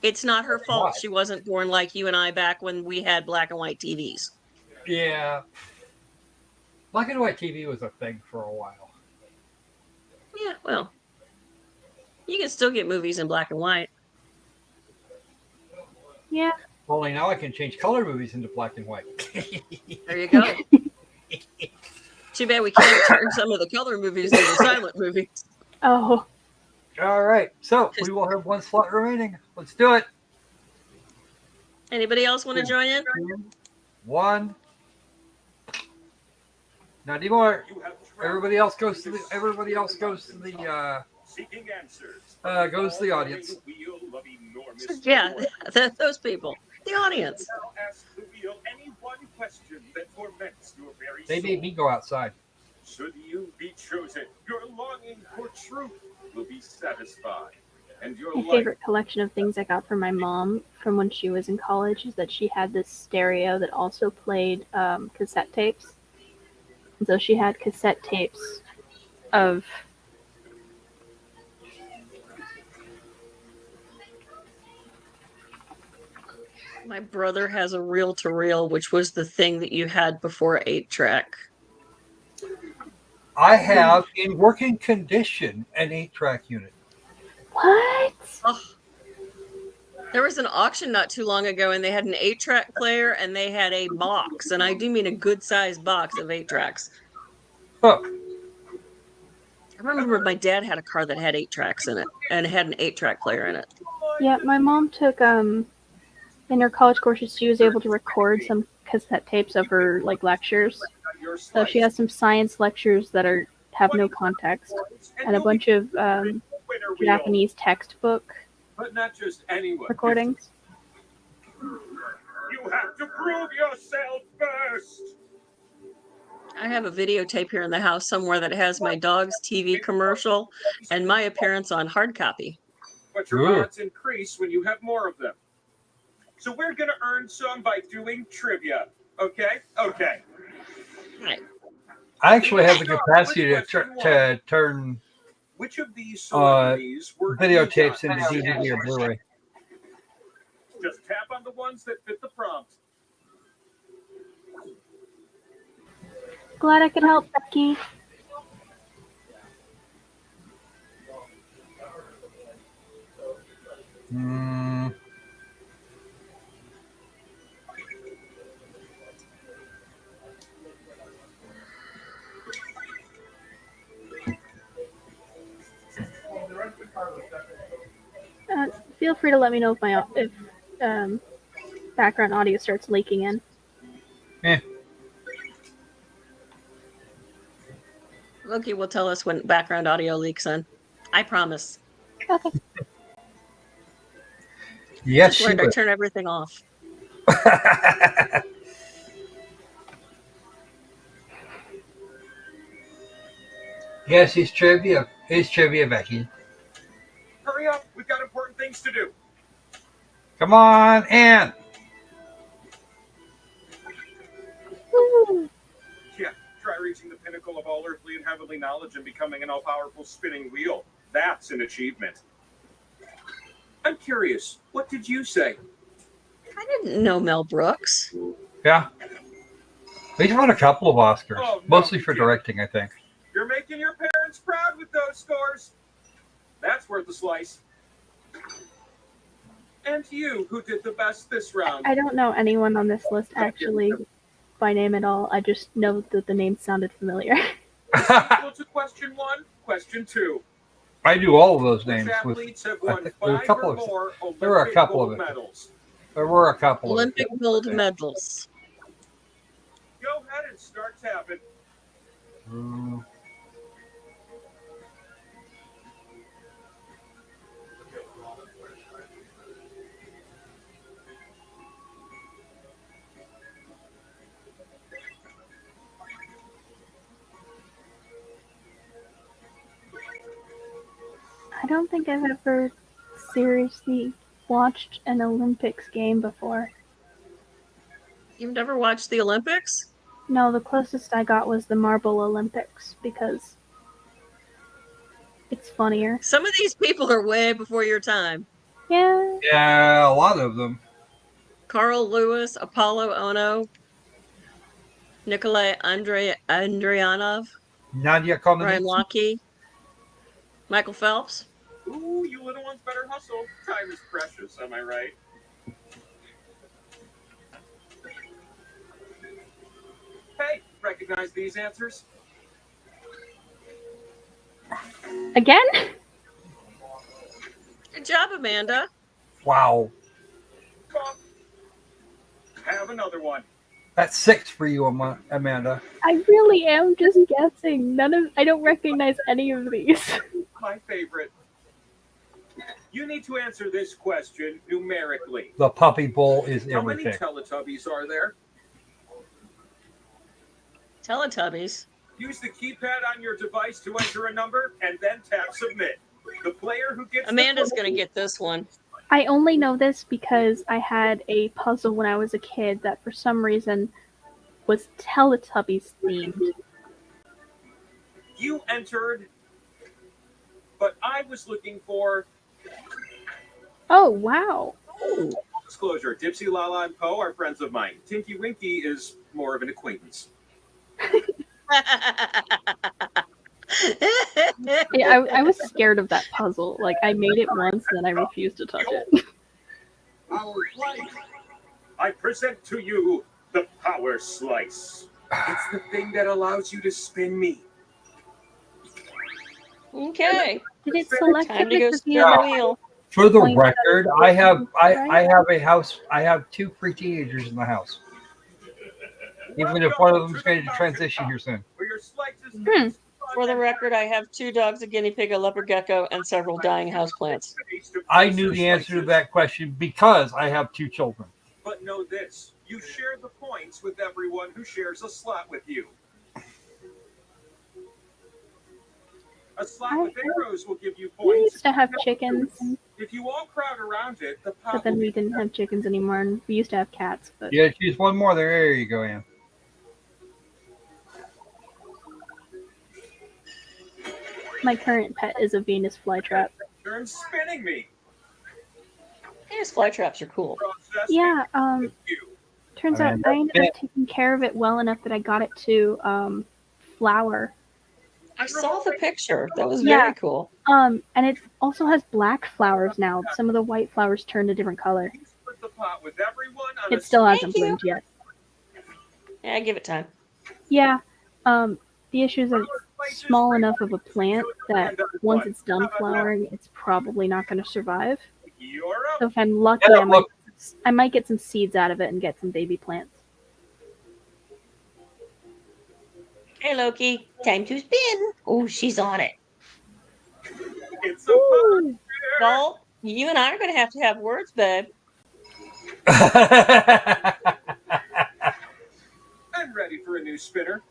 It's not her fault she wasn't born like you and I back when we had black and white TVs. Yeah. Black and white TV was a thing for a while. Yeah, well, you can still get movies in black and white. Yeah. Only now I can change color movies into black and white. There you go. Too bad we can't turn some of the color movies into silent movies. Oh. All right. So we will have 1 slot remaining. Let's do it. Anybody else want to join in? 1. Not anymore. You have Everybody else goes to the. Everybody else goes to the. seeking answers. Goes to the All audience. the wheel of enormous Yeah, power. those people, the audience. Now ask the wheel any one question that torments your very They soul. made me go outside. Should you be chosen, your longing for truth will be satisfied, and your My life favorite collection of things I got from my mom from when she was in college is that she had this stereo that also played cassette tapes. And so she had cassette tapes of My brother has a reel-to-reel, which was the thing that you had before 8-track. I have in working condition an 8-track unit. what? Oh, there was an auction not too long ago, and they had an 8-track player, and they had a box, and I do mean a good-sized box of 8-tracks. Huh. I remember my dad had a car that had 8-tracks in it, and it had an 8-track player in it. Yeah, my mom took in her college courses she was able to record some cassette tapes of her like lectures. your So she has some science lectures that have no context and a bunch of winner wheel. Japanese textbook But not just anyone. recordings. You have to prove yourself first. I have a videotape here in the house somewhere that has my dog's TV commercial and my appearance on hard copy. But your Ooh. odds increase when you have more of them. So we're going to earn some by doing trivia. Okay? Okay. Right. I actually have the capacity to turn Which of these celebrities were videotapes into EGOT? DVD or Blu-ray. Just tap on the ones that fit the prompt. Glad I could help, Becky. Mm. Feel free to let me know if background audio starts leaking in. Loki will tell us when background audio leaks in. I promise. Okay. Yes, Just she learned I will. turn everything off. Yes, it's trivia. It's trivia, Becky. Hurry up. We've got important things to do. Come on, Ann. Woo. Yeah, try reaching the pinnacle of all earthly and heavenly knowledge and becoming an all-powerful spinning wheel. That's an achievement. I'm curious, what did you say? I didn't know Mel Brooks. Yeah. He's won a couple of Oscars, Oh, no, mostly for you didn't. directing, I think. You're making your parents proud with those scores. That's worth a slice. And you, who did the best this round. I don't know anyone on this list actually by name at all. I just know that the name sounded familiar. Equal to question 1, question 2. I do all of those Which names. athletes have I won think there were a 5 couple or of- more there were a Olympic couple gold of it. medals? There were a couple Olympic of gold medals. Go ahead and start tapping. them. I don't think I've ever seriously watched an Olympics game before. You've never watched the Olympics? No, the closest I got was the Marble Olympics because it's funnier. Some of these people are way before your time. Yeah. Yeah, a lot of them. Carl Lewis, Apollo Ono, Nikolai Andrianov, Nadia Brian Comaneci. Lochte, Michael Phelps. Ooh, you little ones better hustle. Time is precious, am I right? Hey, recognize these answers? Again? Good job, Amanda. Wow. Cough. Have another one. That's 6 for you, Amanda. I really am just guessing. I don't recognize any of these. My favorite. You need to answer this question numerically. The puppy bowl is How many everything. Teletubbies are there? Teletubbies. Use the keypad on your device to enter a number and then tap submit. The player who gets Amanda's going to get this one. I only know this because I had a puzzle when I was a kid that for some reason was Teletubbies themed. You entered, but I was looking for Oh, wow. disclosure. Dipsy, Lala, and Poe are friends of mine. Tinky Winky is more of an acquaintance. Yeah, I was scared of that puzzle. Like, I made it once and then I refused to touch it. I present to you the Power Slice. It's the thing that allows you to spin me. Okay. Did it select Time it to go with the spin the wheel. For the Point record, that I have right? a house. I have 2 pre-teenagers in the house. Even if one of them is going to transition here soon. Where your slices For the record, I have 2 dogs, a guinea pig, a leopard gecko, and several dying houseplants. I knew the answer to that question because I have 2 children. But know this, you share the points with everyone who shares a slot with you. A slot with arrows will give you We points. used to have chickens, If you all crowd around it, the pot but then we didn't have chickens anymore, and we used to have cats. But You got to choose one more. There you go, Ann. my current pet is a Venus flytrap. turn spinning me. These fly traps are cool. Process Yeah, you. turns out I ended up taking care of it well enough that I got it to flower. I saw the picture. That was Yeah. very cool. And it also has black flowers now. Some of the white flowers turned a different color. Split the pot with everyone on It a still hasn't Thank you. bloomed yet. Yeah, give it time. Yeah, the issue is that it's small enough of a plant that once it's done flowering, it's probably not going to survive. You're So up. if I'm lucky, Yeah, I might get some seeds out of it and get some baby plants. Hey, Loki. Time to spin. Oh, she's on it. It's a pot. Ooh. Well, you and I are going to have words, babe. I'm ready for a new spinner.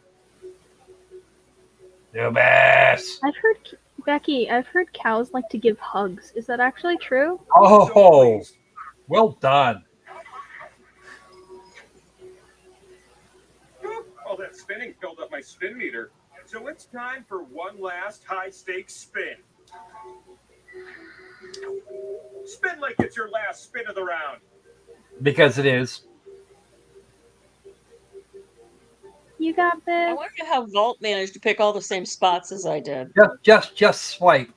The best. Becky, I've heard cows like to give hugs. Is that actually true? Oh, well done. All that spinning filled up my spin meter. So it's time for one last high-stakes spin. Spin like it's your last spin of the round. Because it is. You got I this. wonder how Vault managed to pick all the same spots as I did. Just swipe.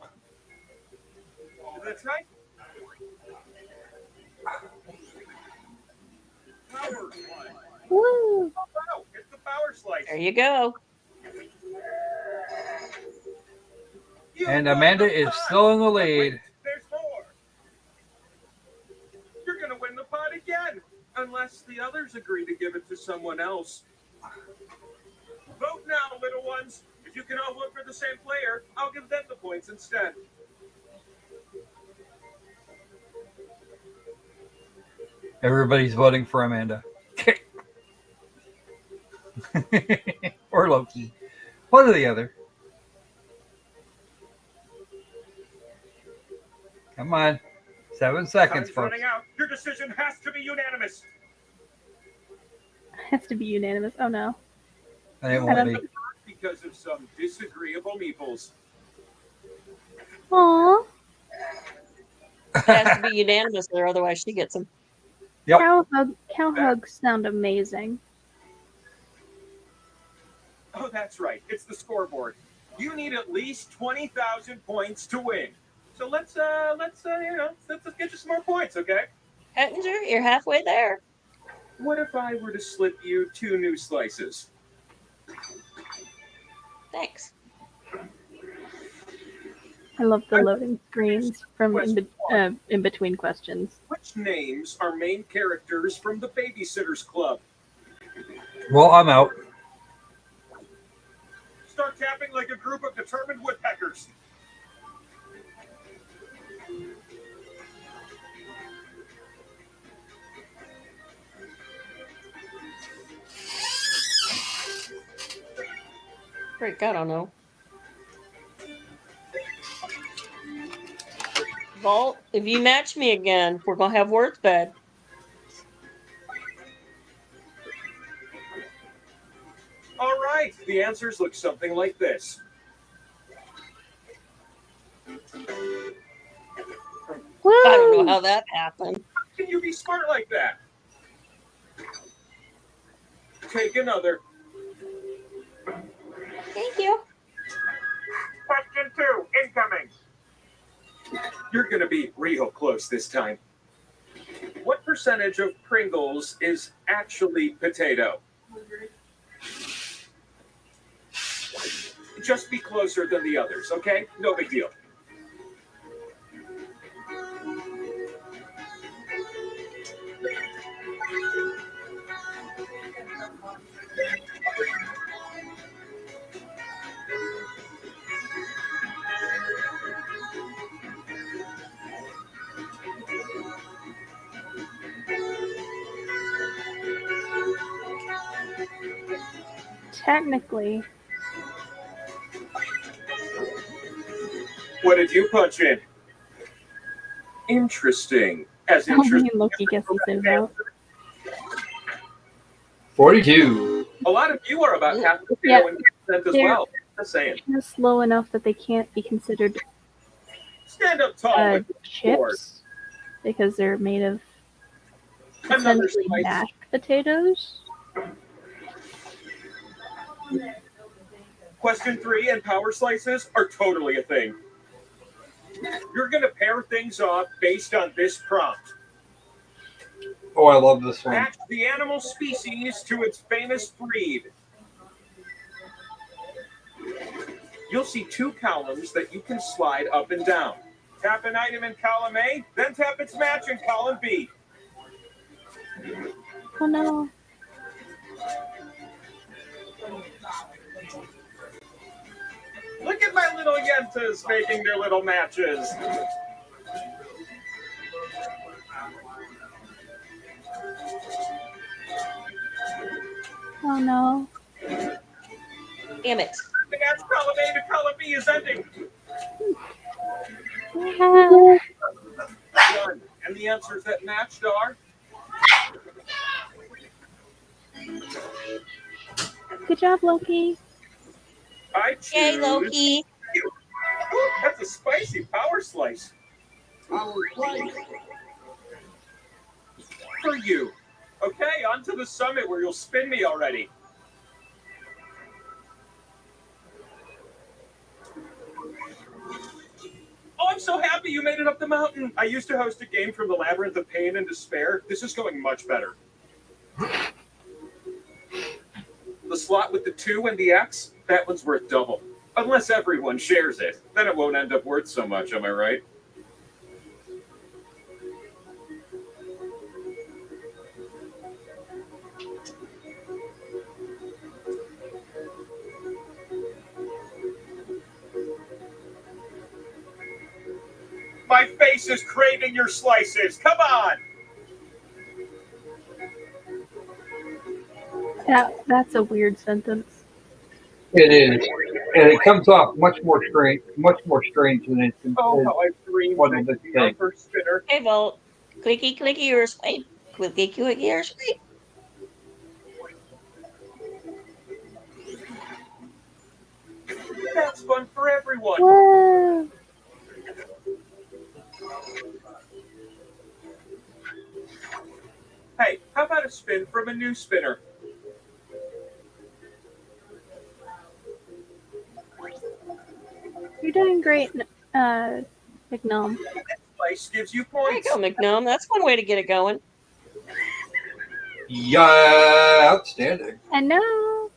That's right. Power slice. Woo! Oh, it's the power slice. There you go. You And won Amanda the is pot. still in the But lead. wait, there's more. You're gonna win the pot again, unless the others agree to give it to someone else. Vote now, little ones. If you can all vote for the same player, I'll give them the points instead. Everybody's voting for Amanda. Or Loki. One or the other. Come on. 7 seconds, Time's folks. running out. Your decision has to be unanimous. Has to be unanimous. Oh no. And it I won't don't be. think- Because of some disagreeable meeples. Aw, It has to be unanimous there, otherwise she gets them. Yep. cow hugs sound amazing. Oh, that's right. It's the scoreboard. You need at least 20,000 points to win. So let's get you some more points, okay? Hettinger, you're halfway there. What if I were to slip you 2 new slices? Thanks. I love the loading screens from in between questions. Which names are main characters from the Babysitters Club? Well, I'm out. Start tapping like a group of determined woodpeckers. Frick, I don't know. Vault, if you match me again, we're gonna have words bed. All right, the answers look something like this. Woo! I don't know how that happened. How can you be smart like that? Take another. Thank you. Question 2, incoming. You're going to be real close this time. What percentage of Pringles is actually potato? Just be closer than the others, okay? No big deal. Technically, What did you punch in? Interesting. As only interesting. Loki gets to say that. 42. A lot of you are about half potato Yeah, and percent as they're- well. Just saying. Just low enough that they can't be considered Stand up tall. with your sword. chips because they're made of Another essentially slice. mashed potatoes. Question 3 and power slices are totally a thing. You're going to pair things off based on this prompt. Oh, I love this one. Match the animal species to its famous breed. You'll see 2 columns that you can slide up and down. Tap an item in column A, then tap its match in column B. Oh no. Look at my little yentas making their little matches. Oh no. Damn it. The match column A to column B is ending. Done. And the answers that matched are Good job, Loki. I choose. Yay, Loki. Ooh, that's a spicy power slice. For you. Okay, on to the summit where you'll spin me already. Oh, I'm so happy you made it up the mountain. I used to host a game from the Labyrinth of Pain and Despair. This is going much better. The slot with the 2 and the X, that one's worth double. Unless everyone shares it. Then it won't end up worth so much, am I right? My face is craving your slices. Come on! That's a weird sentence. It is. And it comes off much more strange than it's Oh, how I dreamed What of did it the say? upper spinner. Hey, Vault. Clicky, clicky, or swipe. Clicky, clicky, or swipe. That's fun for everyone. Whoa. Hey, how about a spin from a new spinner? You're doing great, McNom. Slice gives you There you points. go, McNum. That's one way to get it going. Yeah, outstanding. I know.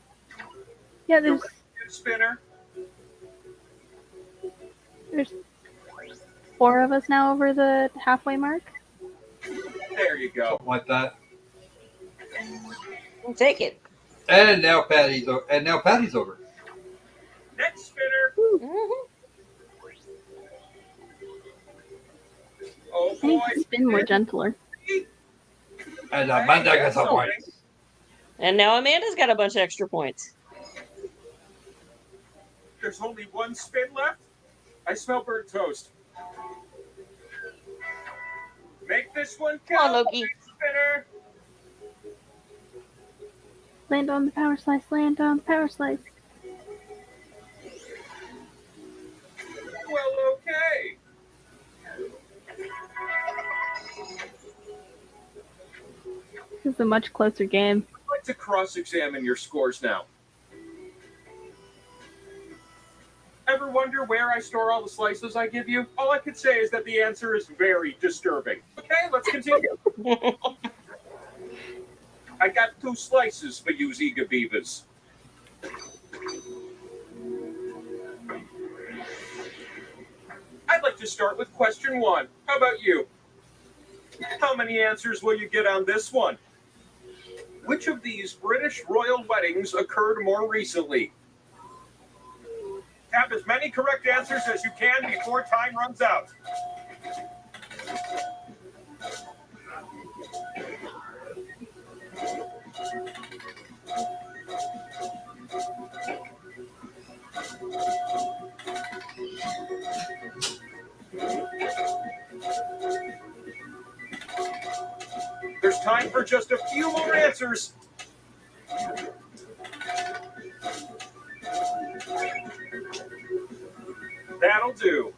Yeah, New spinner. there's 4 of us now over the halfway mark. There you go. Something like that. Take it. And now Patty's over. Next spinner. Mhm. Oh I need boy. to spin more gentler. And Hey, Amanda that's gets a point. something. And now Amanda's got a bunch of extra points. There's only one spin left. I smell burnt toast. Make this one Come on, count. Loki. Next spinner. Land on the power slice, land on the power slice. Well, okay. This is a much closer game. I'd like to cross-examine your scores now. Ever wonder where I store all the slices I give you? All I could say is that the answer is very disturbing. Okay, let's continue. I got 2 slices for you, Ziga Beavers. I'd like to start with question 1. How about you? How many answers will you get on this one? Which of these British royal weddings occurred more recently? Tap as many correct answers as you can before time runs out. There's time for just a few more answers. That'll do.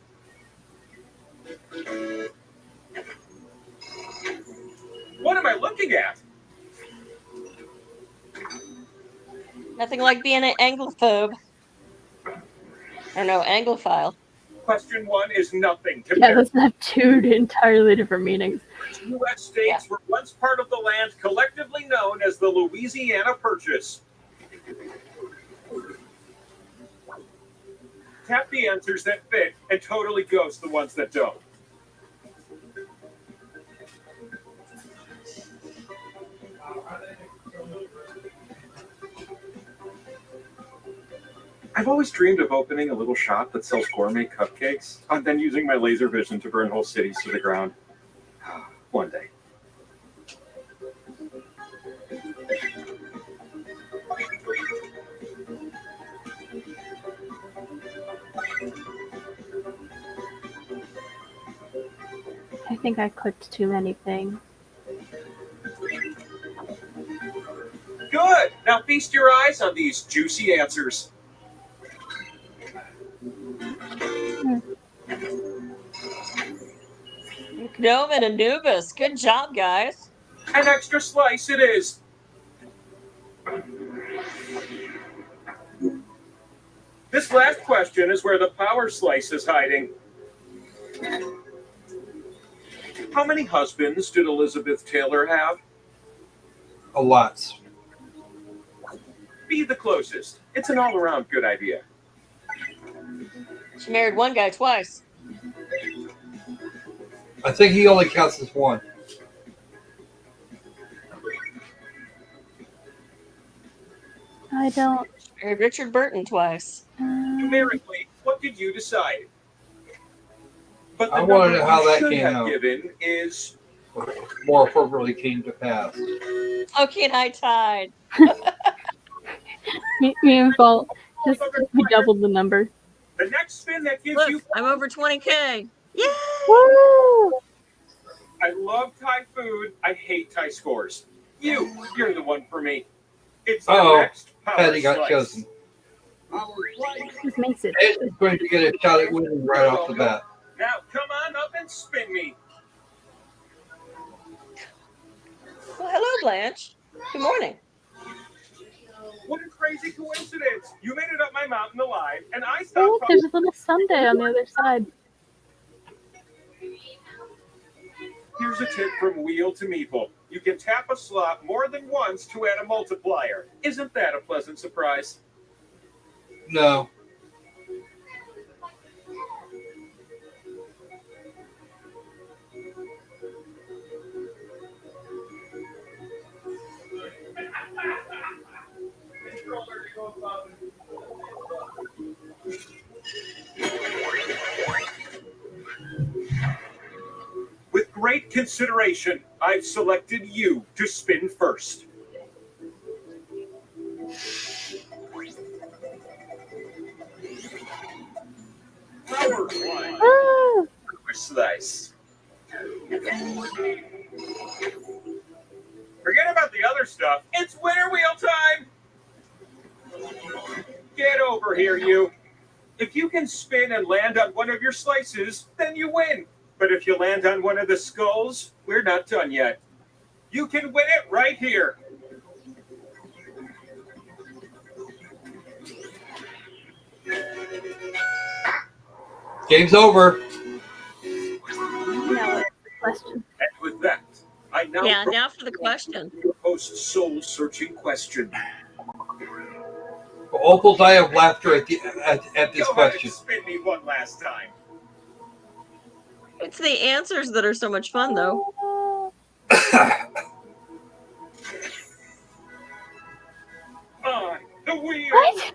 What am I looking at? Nothing like being an Anglophobe. Or no, Anglophile. Question 1 is nothing Yeah, compared those have two entirely different meanings. to U.S. states were once part of the land collectively known as the Louisiana Purchase. Tap the answers that fit and totally ghost the ones that don't. I've always dreamed of opening a little shop that sells gourmet cupcakes and then using my laser vision to burn whole cities to the ground. One day. I think I clicked too many things. Good! Now feast your eyes on these juicy answers. Gnome and Anubis. Good job, guys. An extra slice it is. This last question is where the power slice is hiding. How many husbands did Elizabeth Taylor have? A lot. Be the closest. It's an all-around good idea. She married one guy twice. I think he only counts as one. I don't. She married Richard Burton twice. Numerically, what did you decide? But the I wanna number know how you that should came have out. given is More appropriately came to pass. Okay, and I tied. Me and Vault just we doubled the number. the next spin that gives Look, you. I'm over 20K. Yay! Woo! I love Thai food. I hate Thai scores. You're the one for me. It's the Uh-oh. next power Patty got slice. chosen. This makes it. It's going to get a shot at winning right off the bat. Now come on up and spin me. Well, hello, Blanche. Good morning. What a crazy coincidence. You made it up my mountain alive, and I Oh, stopped. look, there's a little sundae on the other side. Here's a tip from Wheel to Meeple. You can tap a slot more than once to add a multiplier. Isn't that a pleasant surprise? No. consideration, I've selected you to spin first. Number 1. Ah! Slice. Forget about the other stuff. It's winner wheel time. Get over here, you. If you can spin and land on one of your slices, then you win. But if you land on one of the skulls, we're not done yet. You can win it right here. Game's over. Now what's the question? And with that, I now Yeah, now for the question. post soul-searching question. Opals, I have laughter at this Go ahead question. and spin me one last time. It's the answers that are so much fun, though. On the wheel. What?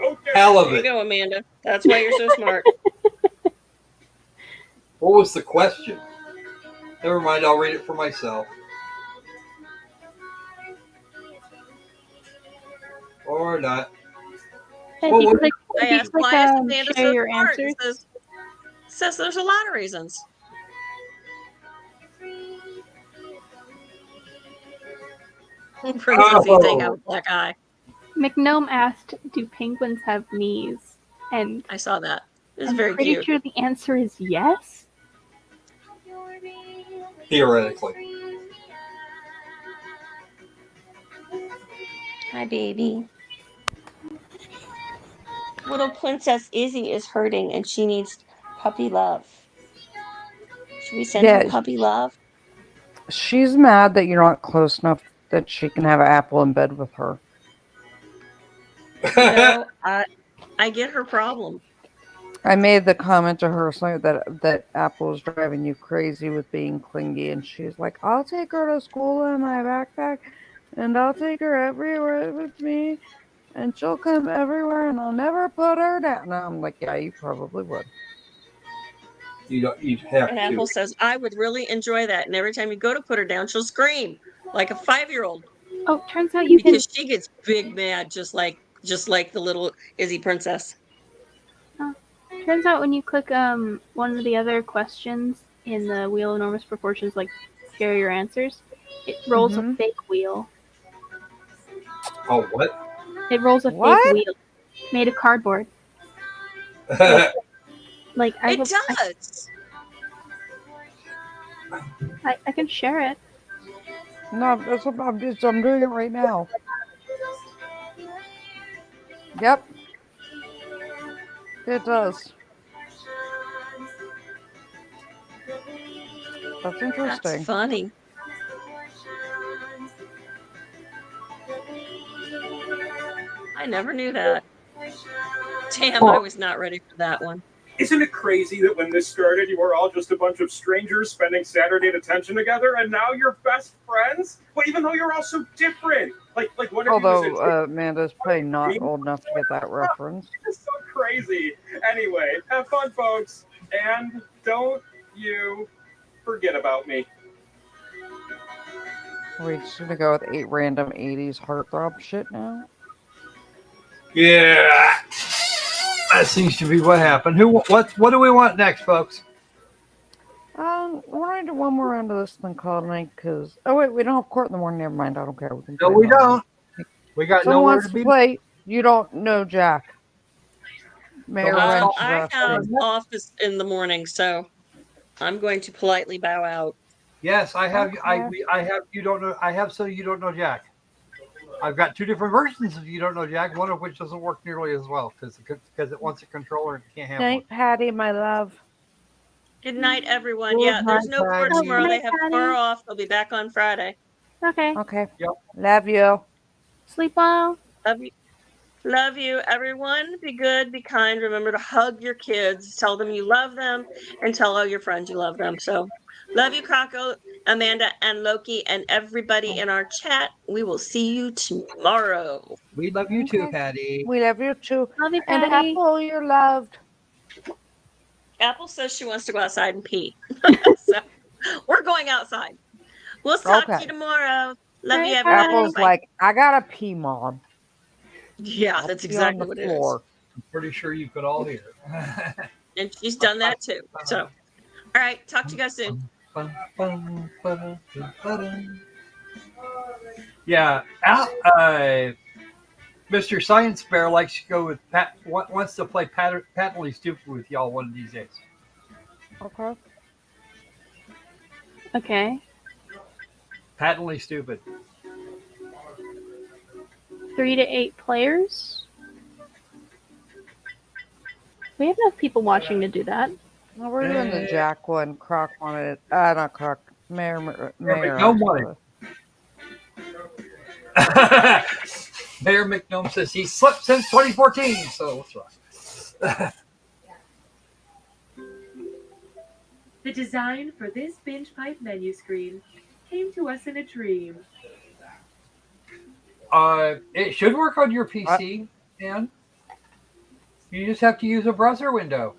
Okay. Hell of There you it. go, Amanda. That's why you're so smart. What was the question? Never mind, I'll read it for myself. Or not. If Well, you what- click, I if you asked, click why is Amanda share so your smart? answers, It says there's a lot of reasons. Princess they have a black eye. McNome asked, "Do penguins have knees?" And I saw that. It was I'm very pretty cute. sure the answer is yes. Theoretically. Hi, baby. Little Princess Izzy is hurting and she needs puppy love. Should we send her Yeah. puppy love? She's mad that you're not close enough that she can have Apple in bed with her. No, I get her problem. I made the comment to her so that Apple is driving you crazy with being clingy, and she's like, "I'll take her to school in my backpack, and I'll take her everywhere with me, and she'll come everywhere, and I'll never put her down." And I'm like, "Yeah, you probably would." You'd have And to. Apple says, I would really enjoy that. And every time you go to put her down, she'll scream like a 5-year-old Oh, turns out you can. because she gets big mad, just like the little Izzy princess. Turns out when you click one of the other questions in the Wheel of Enormous Proportions, like share your answers, it rolls a fake wheel. Oh, what? It rolls a What? fake wheel made of cardboard. Like I It does. I can share it. No, that's what I'm doing it right now. Yep, it does. That's interesting. That's funny. I never knew that. Damn, I was not ready for that one. Isn't it crazy that when this started, you were all just a bunch of strangers spending Saturday detention together, and now you're best friends? Well, even though you're all so different. Like one of you Although Amanda's probably not old enough to get that reference. It's so crazy. Anyway, have fun, folks, and don't you forget about me. We're just gonna go with 8 random 80s heartthrob shit now. Yeah. That seems to be what happened. What do we want next, folks? We're gonna do one more round of this thing called night because wait, we don't have court in the morning. Never mind, I don't care. We can No, play we another don't. one. We got Someone nowhere wants to to be. play. You don't know Jack. Mayor Wrench is I asking. have office in the morning, so I'm going to politely bow out. Yes, I have. Okay. I have. You don't know. I have. So you don't know Jack. I've got 2 different versions of You Don't Know Jack. One of which doesn't work nearly as well because it wants a controller and it can't have one. Night, Patty, my love. Good night, everyone. Good Yeah, there's night, no court Patty. tomorrow. They Good have night, tomorrow Patty. off. They'll be back on Friday. Okay. Okay. Yep. Love you. Sleep well. Love you, everyone. Be good, be kind. Remember to hug your kids. Tell them you love them and tell all your friends you love them. So, love you, Kako, Amanda, and Loki, and everybody in our chat. We will see you tomorrow. We love you too, Okay. Patty. We love you too. Love you, And Patty. Apple, you're loved. Apple says she wants to go outside and pee. So, We're going outside. We'll talk to Okay. you tomorrow. Love you, Right, everybody. Apple's Bye. like, I gotta pee, Mom. Yeah, I'll that's pee on exactly the what it is. floor. I'm pretty sure you could all hear. And she's done that too. So, all right. Talk to you guys soon. Yeah, Mr. Science Bear likes to go with wants to play patently stupid with y'all one of these days. Okay. Okay. Patently stupid. 3 to 8 players. We have enough people watching to do that. No, we're doing the Jack one. Croc wanted it. Not Croc. Mayor McNome wanted Mayor McNome says he slept since 2014. So what's wrong? The design for this binge pipe menu screen came to us in a dream. It should work on your PC, man. You just have to use a browser window.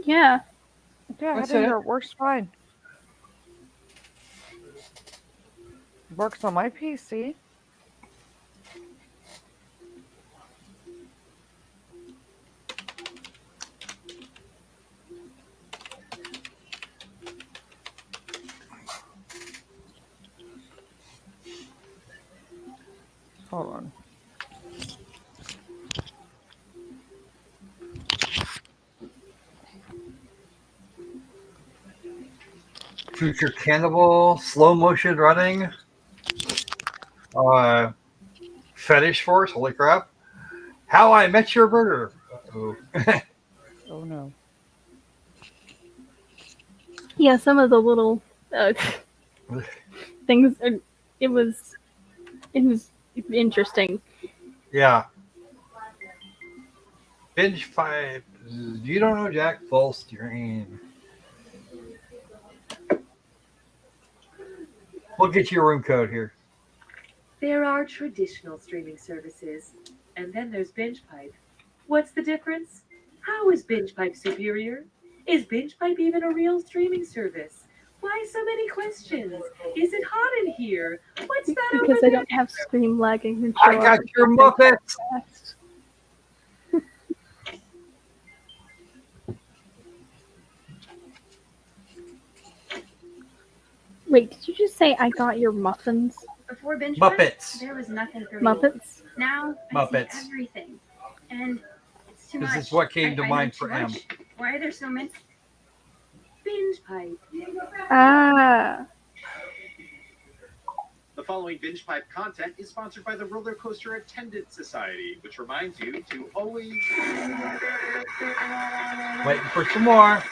Yeah. Yeah, That's it it. works fine. Works on my PC. Hold on. Future Cannibal, slow motion running, Fetish Force, holy crap. How I Met Your Murder. Uh-oh. Oh no. Yeah, some of the little things. It was interesting. Yeah. Binge Pipe. You don't know Jack? Full stream. We'll get you a room code here. There are traditional streaming services, and then there's Binge Pipe. What's the difference? How is Binge Pipe superior? Is Binge Pipe even a real streaming service? Why so many questions? Is it hot in here? What's that Because over I there? don't have stream lag and can I show got up your Muppets. fast. Wait, did you just say I got your muffins? Before binge Muppets. there was nothing for me. Muppets? Now I Muppets. see everything, and it's too This much. is what came I to know mind too for M. much. Why are there so many? Binge Pipe. Ah. The following binge pipe content is sponsored by the Roller Coaster Attendant Society, which reminds you to always Waiting for some more.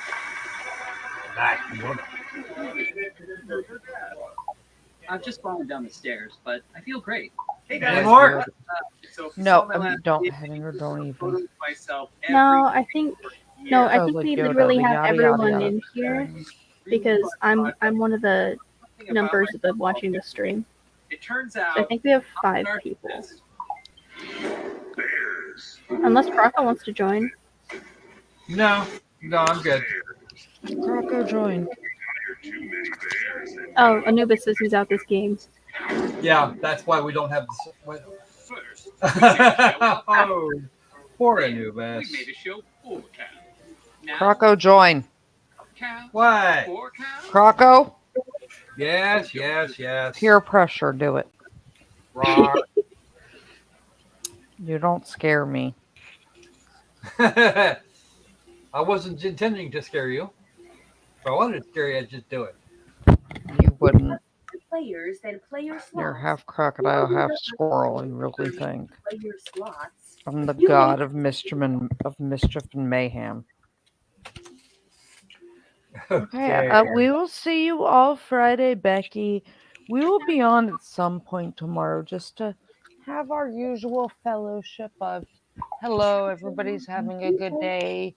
Back. I've just fallen down the stairs, but I feel great. Hey Any guys, more? so if you No, saw my last don't video, head in or don't even. photos of myself No, every I think year. I Oh, think like we Yoda, literally the have yada, everyone yada, in here because I'm one of the numbers of the watching the stream. It turns So I out think we have 5 people. Unless Croco wants to join. No, I'm good. Croco join. Oh, Anubis says he's out this game. Yeah, that's why we don't have the. Oh, poor Anubis. We made a show for Cal. Now, Croco join. Cal, What? for Cal. Croco, Yes. peer pressure, do it. Roar. You don't scare me. I wasn't intending to scare you. If I wanted to scare you, I'd just do it. You wouldn't. Players, then player slots. You're half crocodile, half squirrel. You really think? Player slots. I'm the god of mischief and mayhem. Okay, we will see you all Friday, Becky. We will be on at some point tomorrow just to have our usual fellowship of hello, everybody's having a good day.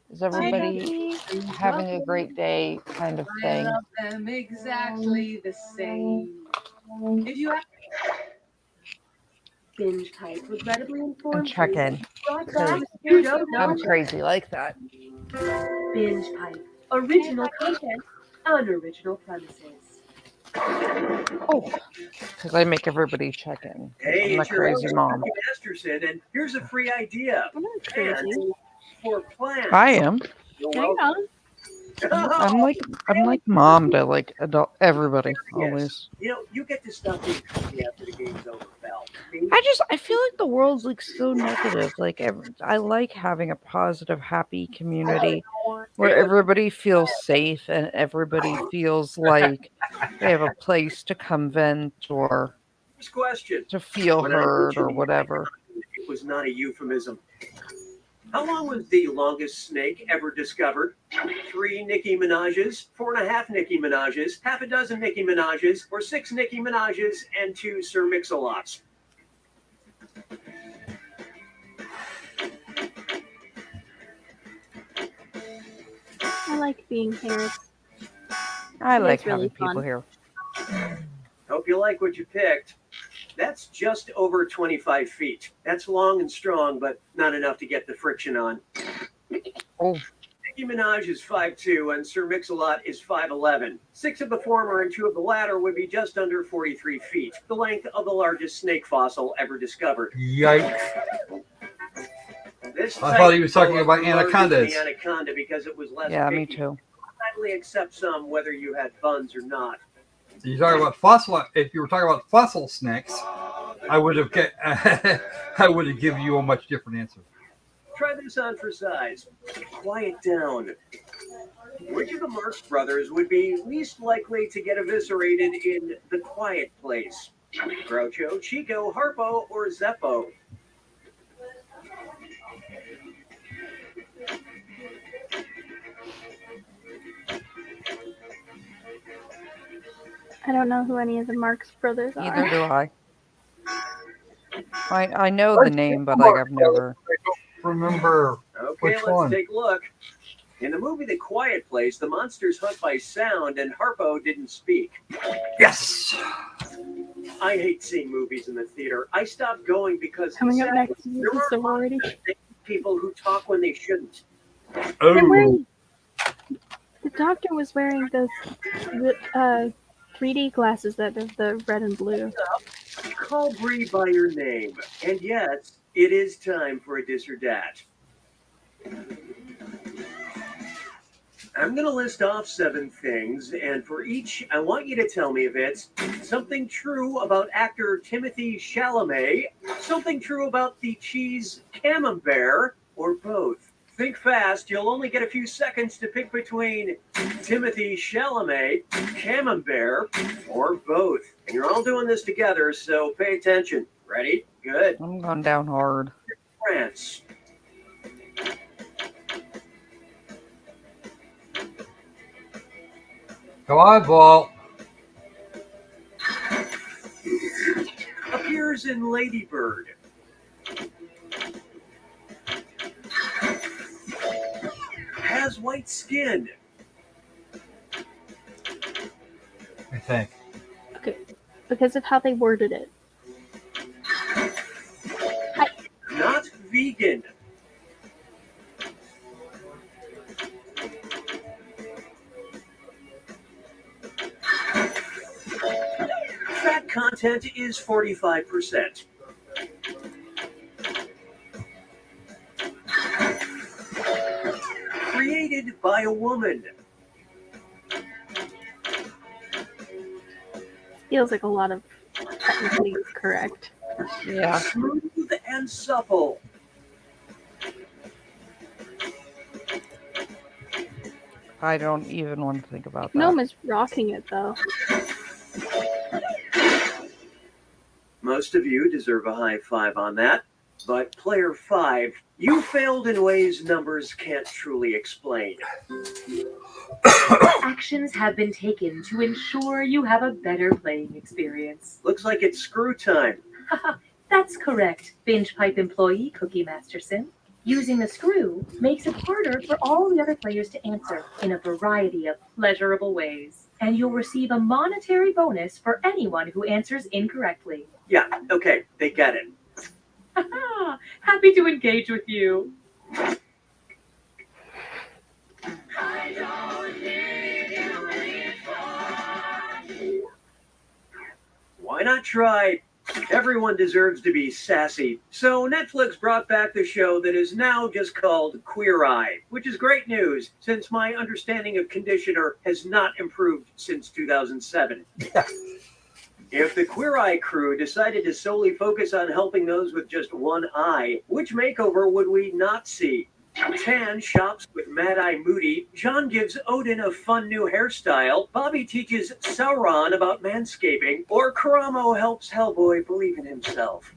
Is everybody having a great day kind of I thing? love them exactly the same. If you have Binge Pipe, regrettably informed And check you, in. broadcast Because studio I'm knowledge. crazy like that. Binge Pipe, original content unoriginal premises. Oh, because I make everybody check in. Hey, I'm a it's your crazy host, mom. Cookie Masterson, and here's a free idea. I'm not crazy. And for plants. I am. You're Hang welcome. on. I'm like mom to like adult everybody always. You know, you get to stop being cookie after the game's over, pal. I feel like the world's like so negative. Like I like having a positive, happy community where everybody feels safe and everybody feels like they have a place to come vent or First question. to feel When I heard or mentioned whatever. it was not a euphemism. How long was the longest snake ever discovered? 3 Nicki Minaj's, 4.5 Nicki Minaj's, half a dozen Nicki Minaj's, or 6 Nicki Minaj's and 2 Sir Mix-a-Lots? I like being here. I It like is really having people fun. here. Hope you like what you picked. That's just over 25 feet. That's long and strong, but not enough to get the friction on. Oh. Nicki Minaj is 5'2", and Sir Mix-a-Lot is 5'11". 6 of the former and 2 of the latter would be just under 43 feet, the length of the largest snake fossil ever discovered. Yikes. This I thought he type was talking was about larger than anacondas. The anaconda because it was less Yeah, me picky. too. Gladly accept some whether you had buns or not. You're talking about fossil. If you were talking about fossil snakes, I would have I would have given you a much different answer. Try this on for size. Quiet down. Which of the Marx brothers would be least likely to get eviscerated in The Quiet Place? Groucho, Chico, Harpo, or Zeppo? I don't know who any of the Marx brothers are. Neither do I. I know the name, but like I've never. Remember Okay, which let's one? take a look. In the movie The Quiet Place, the monsters hunt by sound, and Harpo didn't speak. Yes. I hate seeing movies in the theater. I stopped going because Coming up sadly, next is there the are sorority. people who talk when they shouldn't. They're Oh, wearing. The doctor was wearing those 3D glasses that are the red and blue. Call Bree by your name. And yes, it is time for a dis or dat. I'm going to list off 7 things, and for each, I want you to tell me if it's something true about actor Timothy Chalamet, something true about the cheese camembert, or both. Think fast, you'll only get a few seconds to pick between Timothy Chalamet, camembert, or both. And you're all doing this together, so pay attention. Ready? Good. I'm going down hard. France. come on, ball. Appears in Lady Bird. Has white skin. I think. Okay, because of how they worded it. Not vegan. Fat content is 45%. Created by a woman. Feels like a lot of technically correct. Yeah. Smooth and supple. I don't even want to think about that. Gnome is rocking it though. Most of you deserve a high five on that. But player 5, you failed in ways numbers can't truly explain. Actions have been taken to ensure you have a better playing experience. Looks like it's screw time. That's correct, Binge Pipe employee Cookie Masterson. Using the screw makes it harder for all the other players to answer in a variety of pleasurable ways. And you'll receive a monetary bonus for anyone who answers incorrectly. Yeah, okay, they get it. Happy to engage with you. I don't need you That's right. Everyone deserves to be sassy. So Netflix brought back the show that is now just called Queer Eye, which is great news since my understanding of conditioner has not improved since 2007. If the Queer Eye crew decided to solely focus on helping those with just one eye, which makeover would we not see? Tan shops with Mad Eye Moody, John gives Odin a fun new hairstyle, Bobby teaches Sauron about manscaping, or Karamo helps Hellboy believe in himself.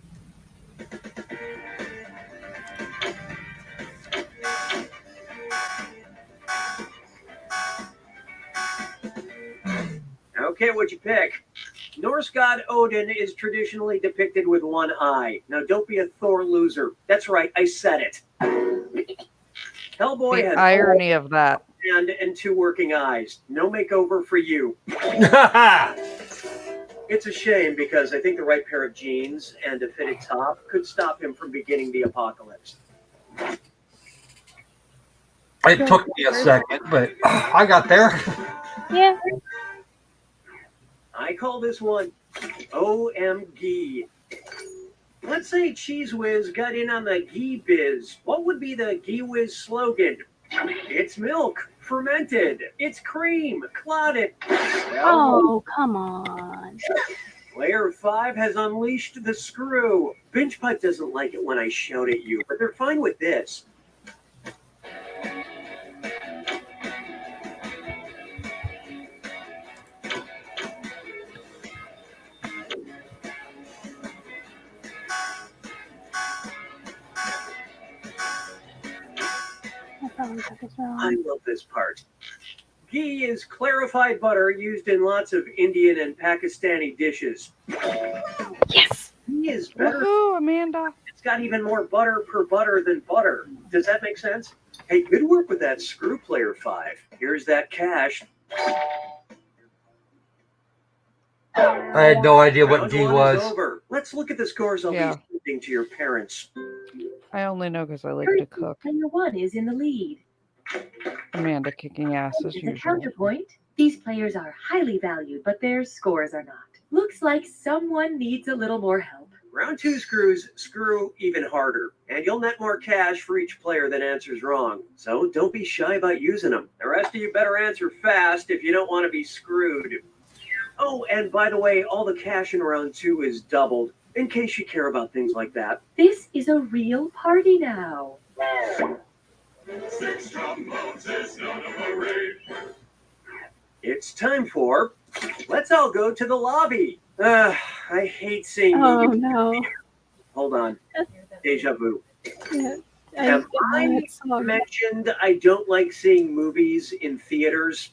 Okay, what'd you pick? Norse god Odin is traditionally depicted with one eye. Now don't be a Thor loser. That's right, I said it. Hellboy The has irony of that. one hand and two working eyes. No makeover for you. It's a shame because I think the right pair of jeans and a fitted top could stop him from beginning the apocalypse. It took me a second, but I got there. Yeah. I call this one OMG. Let's say Cheese Whiz got in on the ghee biz. What would be the ghee whiz slogan? It's milk, fermented. It's cream, clotted. Oh, come on. Player 5 has unleashed the screw. Binge Pipe doesn't like it when I shout at you, but they're fine with this. I love this part. Ghee is clarified butter used in lots of Indian and Pakistani dishes. Yes. Ghee is better. Woohoo, Amanda. It's got even more butter per butter than butter. Does that make sense? Hey, good work with that screw, Player 5. Here's that cash. I had no idea what Round ghee one was. is over. Let's look at the scores I'll Yeah. be sending to your parents. I only know because I like Currently, to cook. Player 1 is in the lead. Amanda kicking ass as As a usual. counterpoint, these players are highly valued, but their scores are not. Looks like someone needs a little more help. Round 2 screws screw even harder, and you'll net more cash for each player that answers wrong. So don't be shy about using them. The rest of you better answer fast if you don't want to be screwed. Oh, and by the way, all the cash in round 2 is doubled, in case you care about things like that. This is a real party now. 6 trombones is not a parade. It's time for Let's All Go to the Lobby. I hate seeing Oh, movies. no. Hold on. Deja vu. Yeah. Have I mentioned I don't like seeing movies in theaters?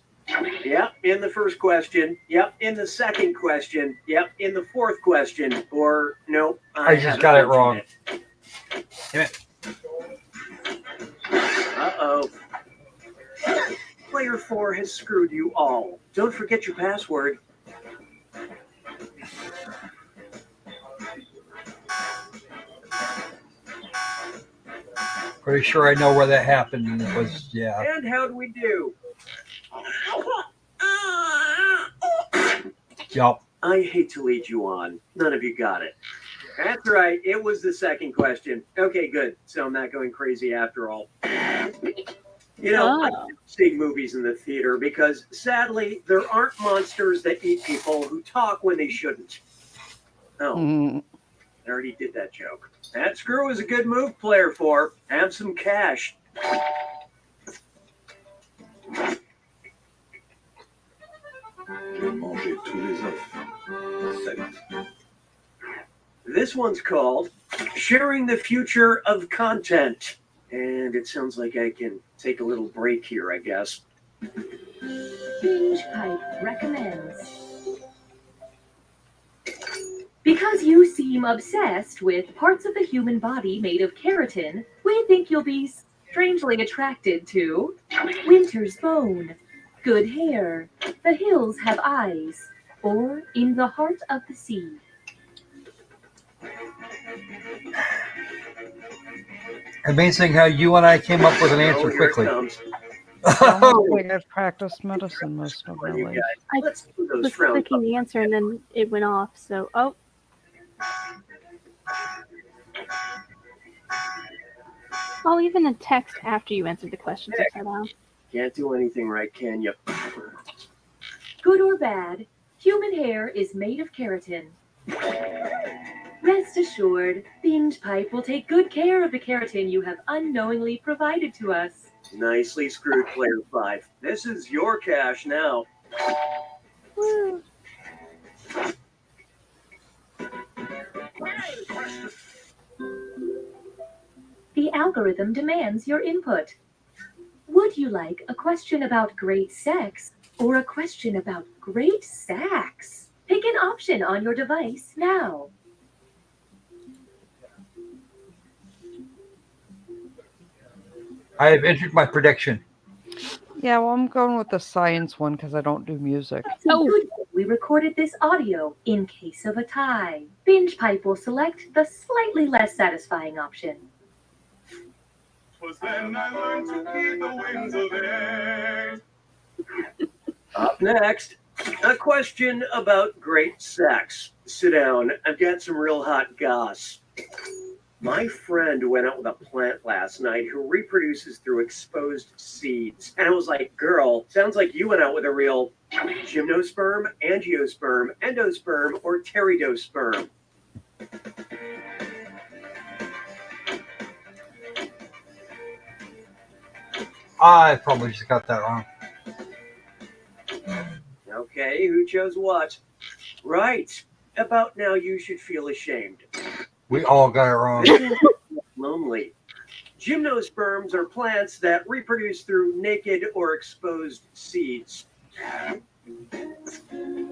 Yep, in the first question. Yep, in the second question. Yep, in the fourth question. Or, nope. I just got it wrong. Damn it. Uh-oh. Player 4 has screwed you all. Don't forget your password. Pretty sure I know where that happened. And it was, yeah. And how'd we do? Yup. I hate to lead you on. None of you got it. That's right. It was the second question. Okay, good. So I'm not going crazy after all. You know, I don't see movies in the theater because, sadly, there aren't monsters that eat people who talk when they shouldn't. Oh, I already did that joke. That screw is a good move, Player 4. Have some cash. This one's called Sharing the Future of Content. And it sounds like I can take a little break here, I guess. Binge Pipe recommends. Because you seem obsessed with parts of the human body made of keratin, we think you'll be strangely attracted to winter's bone, good hair, the hills have eyes, or in the heart of the sea. Amazing how you and I came up with an answer Here it quickly. comes. I don't think I've practiced medicine most of my You life. guys, I let's do those was frown clicking the answer and then it went off. So, oh. I'll even a text after you answered the questions upside down. Can't do anything right, can you? Good or bad, human hair is made of keratin. Rest assured, Binge Pipe will take good care of the keratin you have unknowingly provided to us. Nicely screwed, Player 5. This is your cash now. Woo. The algorithm demands your input. Would you like a question about great sex or a question about great sax? Pick an option on your device now. I have entered my prediction. Yeah, well, I'm going with the science one because I don't do music. We recorded this audio in case of a tie. Binge Pipe will select the slightly less satisfying option. 'Twas then I learned to keep the winds of it. Up next, a question about great sex. Sit down. I've got some real hot goss. My friend went out with a plant last night who reproduces through exposed seeds. And I was like, girl, sounds like you went out with a real gymnosperm, angiosperm, endosperm, or pteridosperm. I probably just got that wrong. Okay, who chose what? Right. About now you should feel ashamed. We all got it wrong. Lonely. Gymnosperms are plants that reproduce through naked or exposed seeds.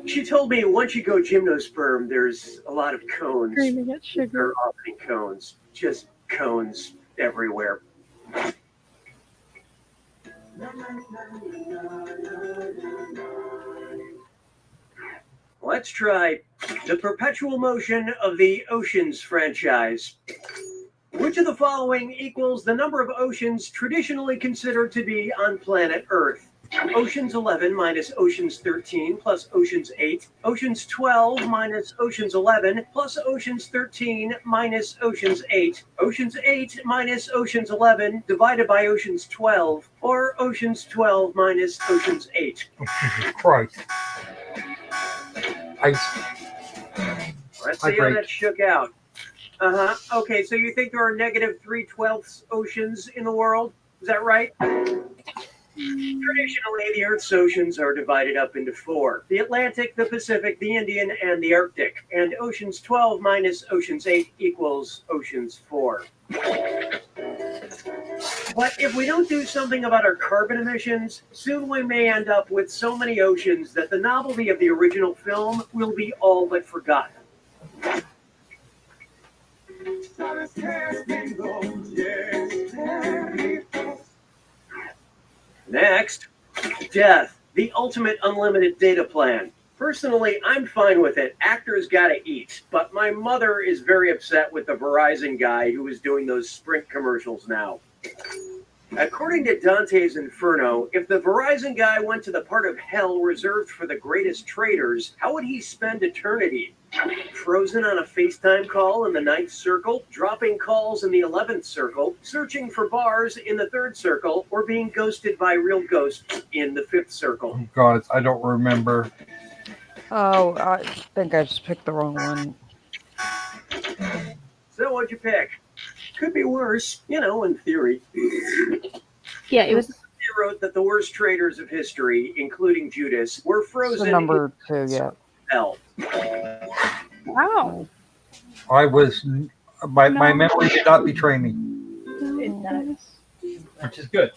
She told me once you go gymnosperm, there's a lot of cones. Screaming at sugar. There are many cones. Just cones everywhere. Let's try the perpetual motion of the Oceans franchise. Which of the following equals the number of oceans traditionally considered to be on planet Earth? Oceans 11 minus Oceans 13 plus Oceans 8, Oceans 12 minus Oceans 11 plus Oceans 13 minus Oceans 8, Oceans 8 minus Oceans 11 divided by Oceans 12, or Oceans 12 minus Oceans 8. Oh, Jesus Christ. Let's see how that shook out. Okay, so you think there are negative 3/12 oceans in the world? Is that right? Traditionally, the Earth's oceans are divided up into four: the Atlantic, the Pacific, the Indian, and the Arctic. And Oceans 12 minus Oceans 8 equals Oceans 4. But if we don't do something about our carbon emissions, soon we may end up with so many oceans that the novelty of the original film will be all but forgotten. Next, death, the ultimate unlimited data plan. Personally, I'm fine with it. Actors gotta eat. But my mother is very upset with the Verizon guy who is doing those Sprint commercials now. According to Dante's Inferno, if the Verizon guy went to the part of hell reserved for the greatest traitors, how would he spend eternity? Frozen on a FaceTime call in the 9th circle, dropping calls in the 11th circle, searching for bars in the 3rd circle, or being ghosted by real ghosts in the 5th circle? Oh, God, I don't remember. Oh, I think I just picked the wrong one. So what'd you pick? Could be worse, in theory. Yeah, it was. He wrote that the worst traitors of history, including Judas, were frozen So number 2, yeah. hell. Wow. I was. My memory did not betray me, which is good.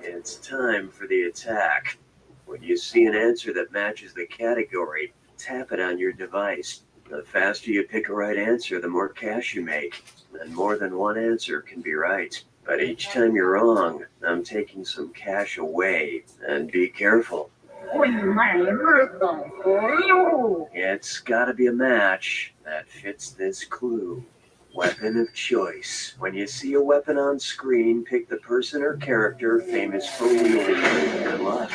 It's time for the attack. When you see an answer that matches the category, tap it on your device. The faster you pick a right answer, the more cash you make. And more than one answer can be right. But each time you're wrong, I'm taking some cash away. And be careful. It's gotta be a match that fits this clue. Weapon of choice. When you see a weapon on screen, pick the person or character famous for wielding it. Good luck.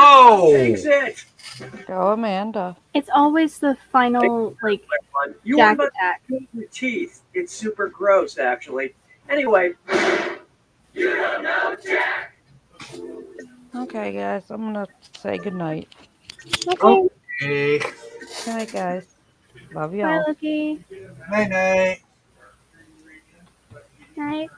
Oh! Takes it. Go, Amanda. It's always the final, like, You Jack want attack. your teeth. It's super gross, actually. Anyway. Okay, guys, I'm gonna say goodnight. Okay. Okay. Good night, guys. Love Bye, y'all. Lucky. Night night. Night.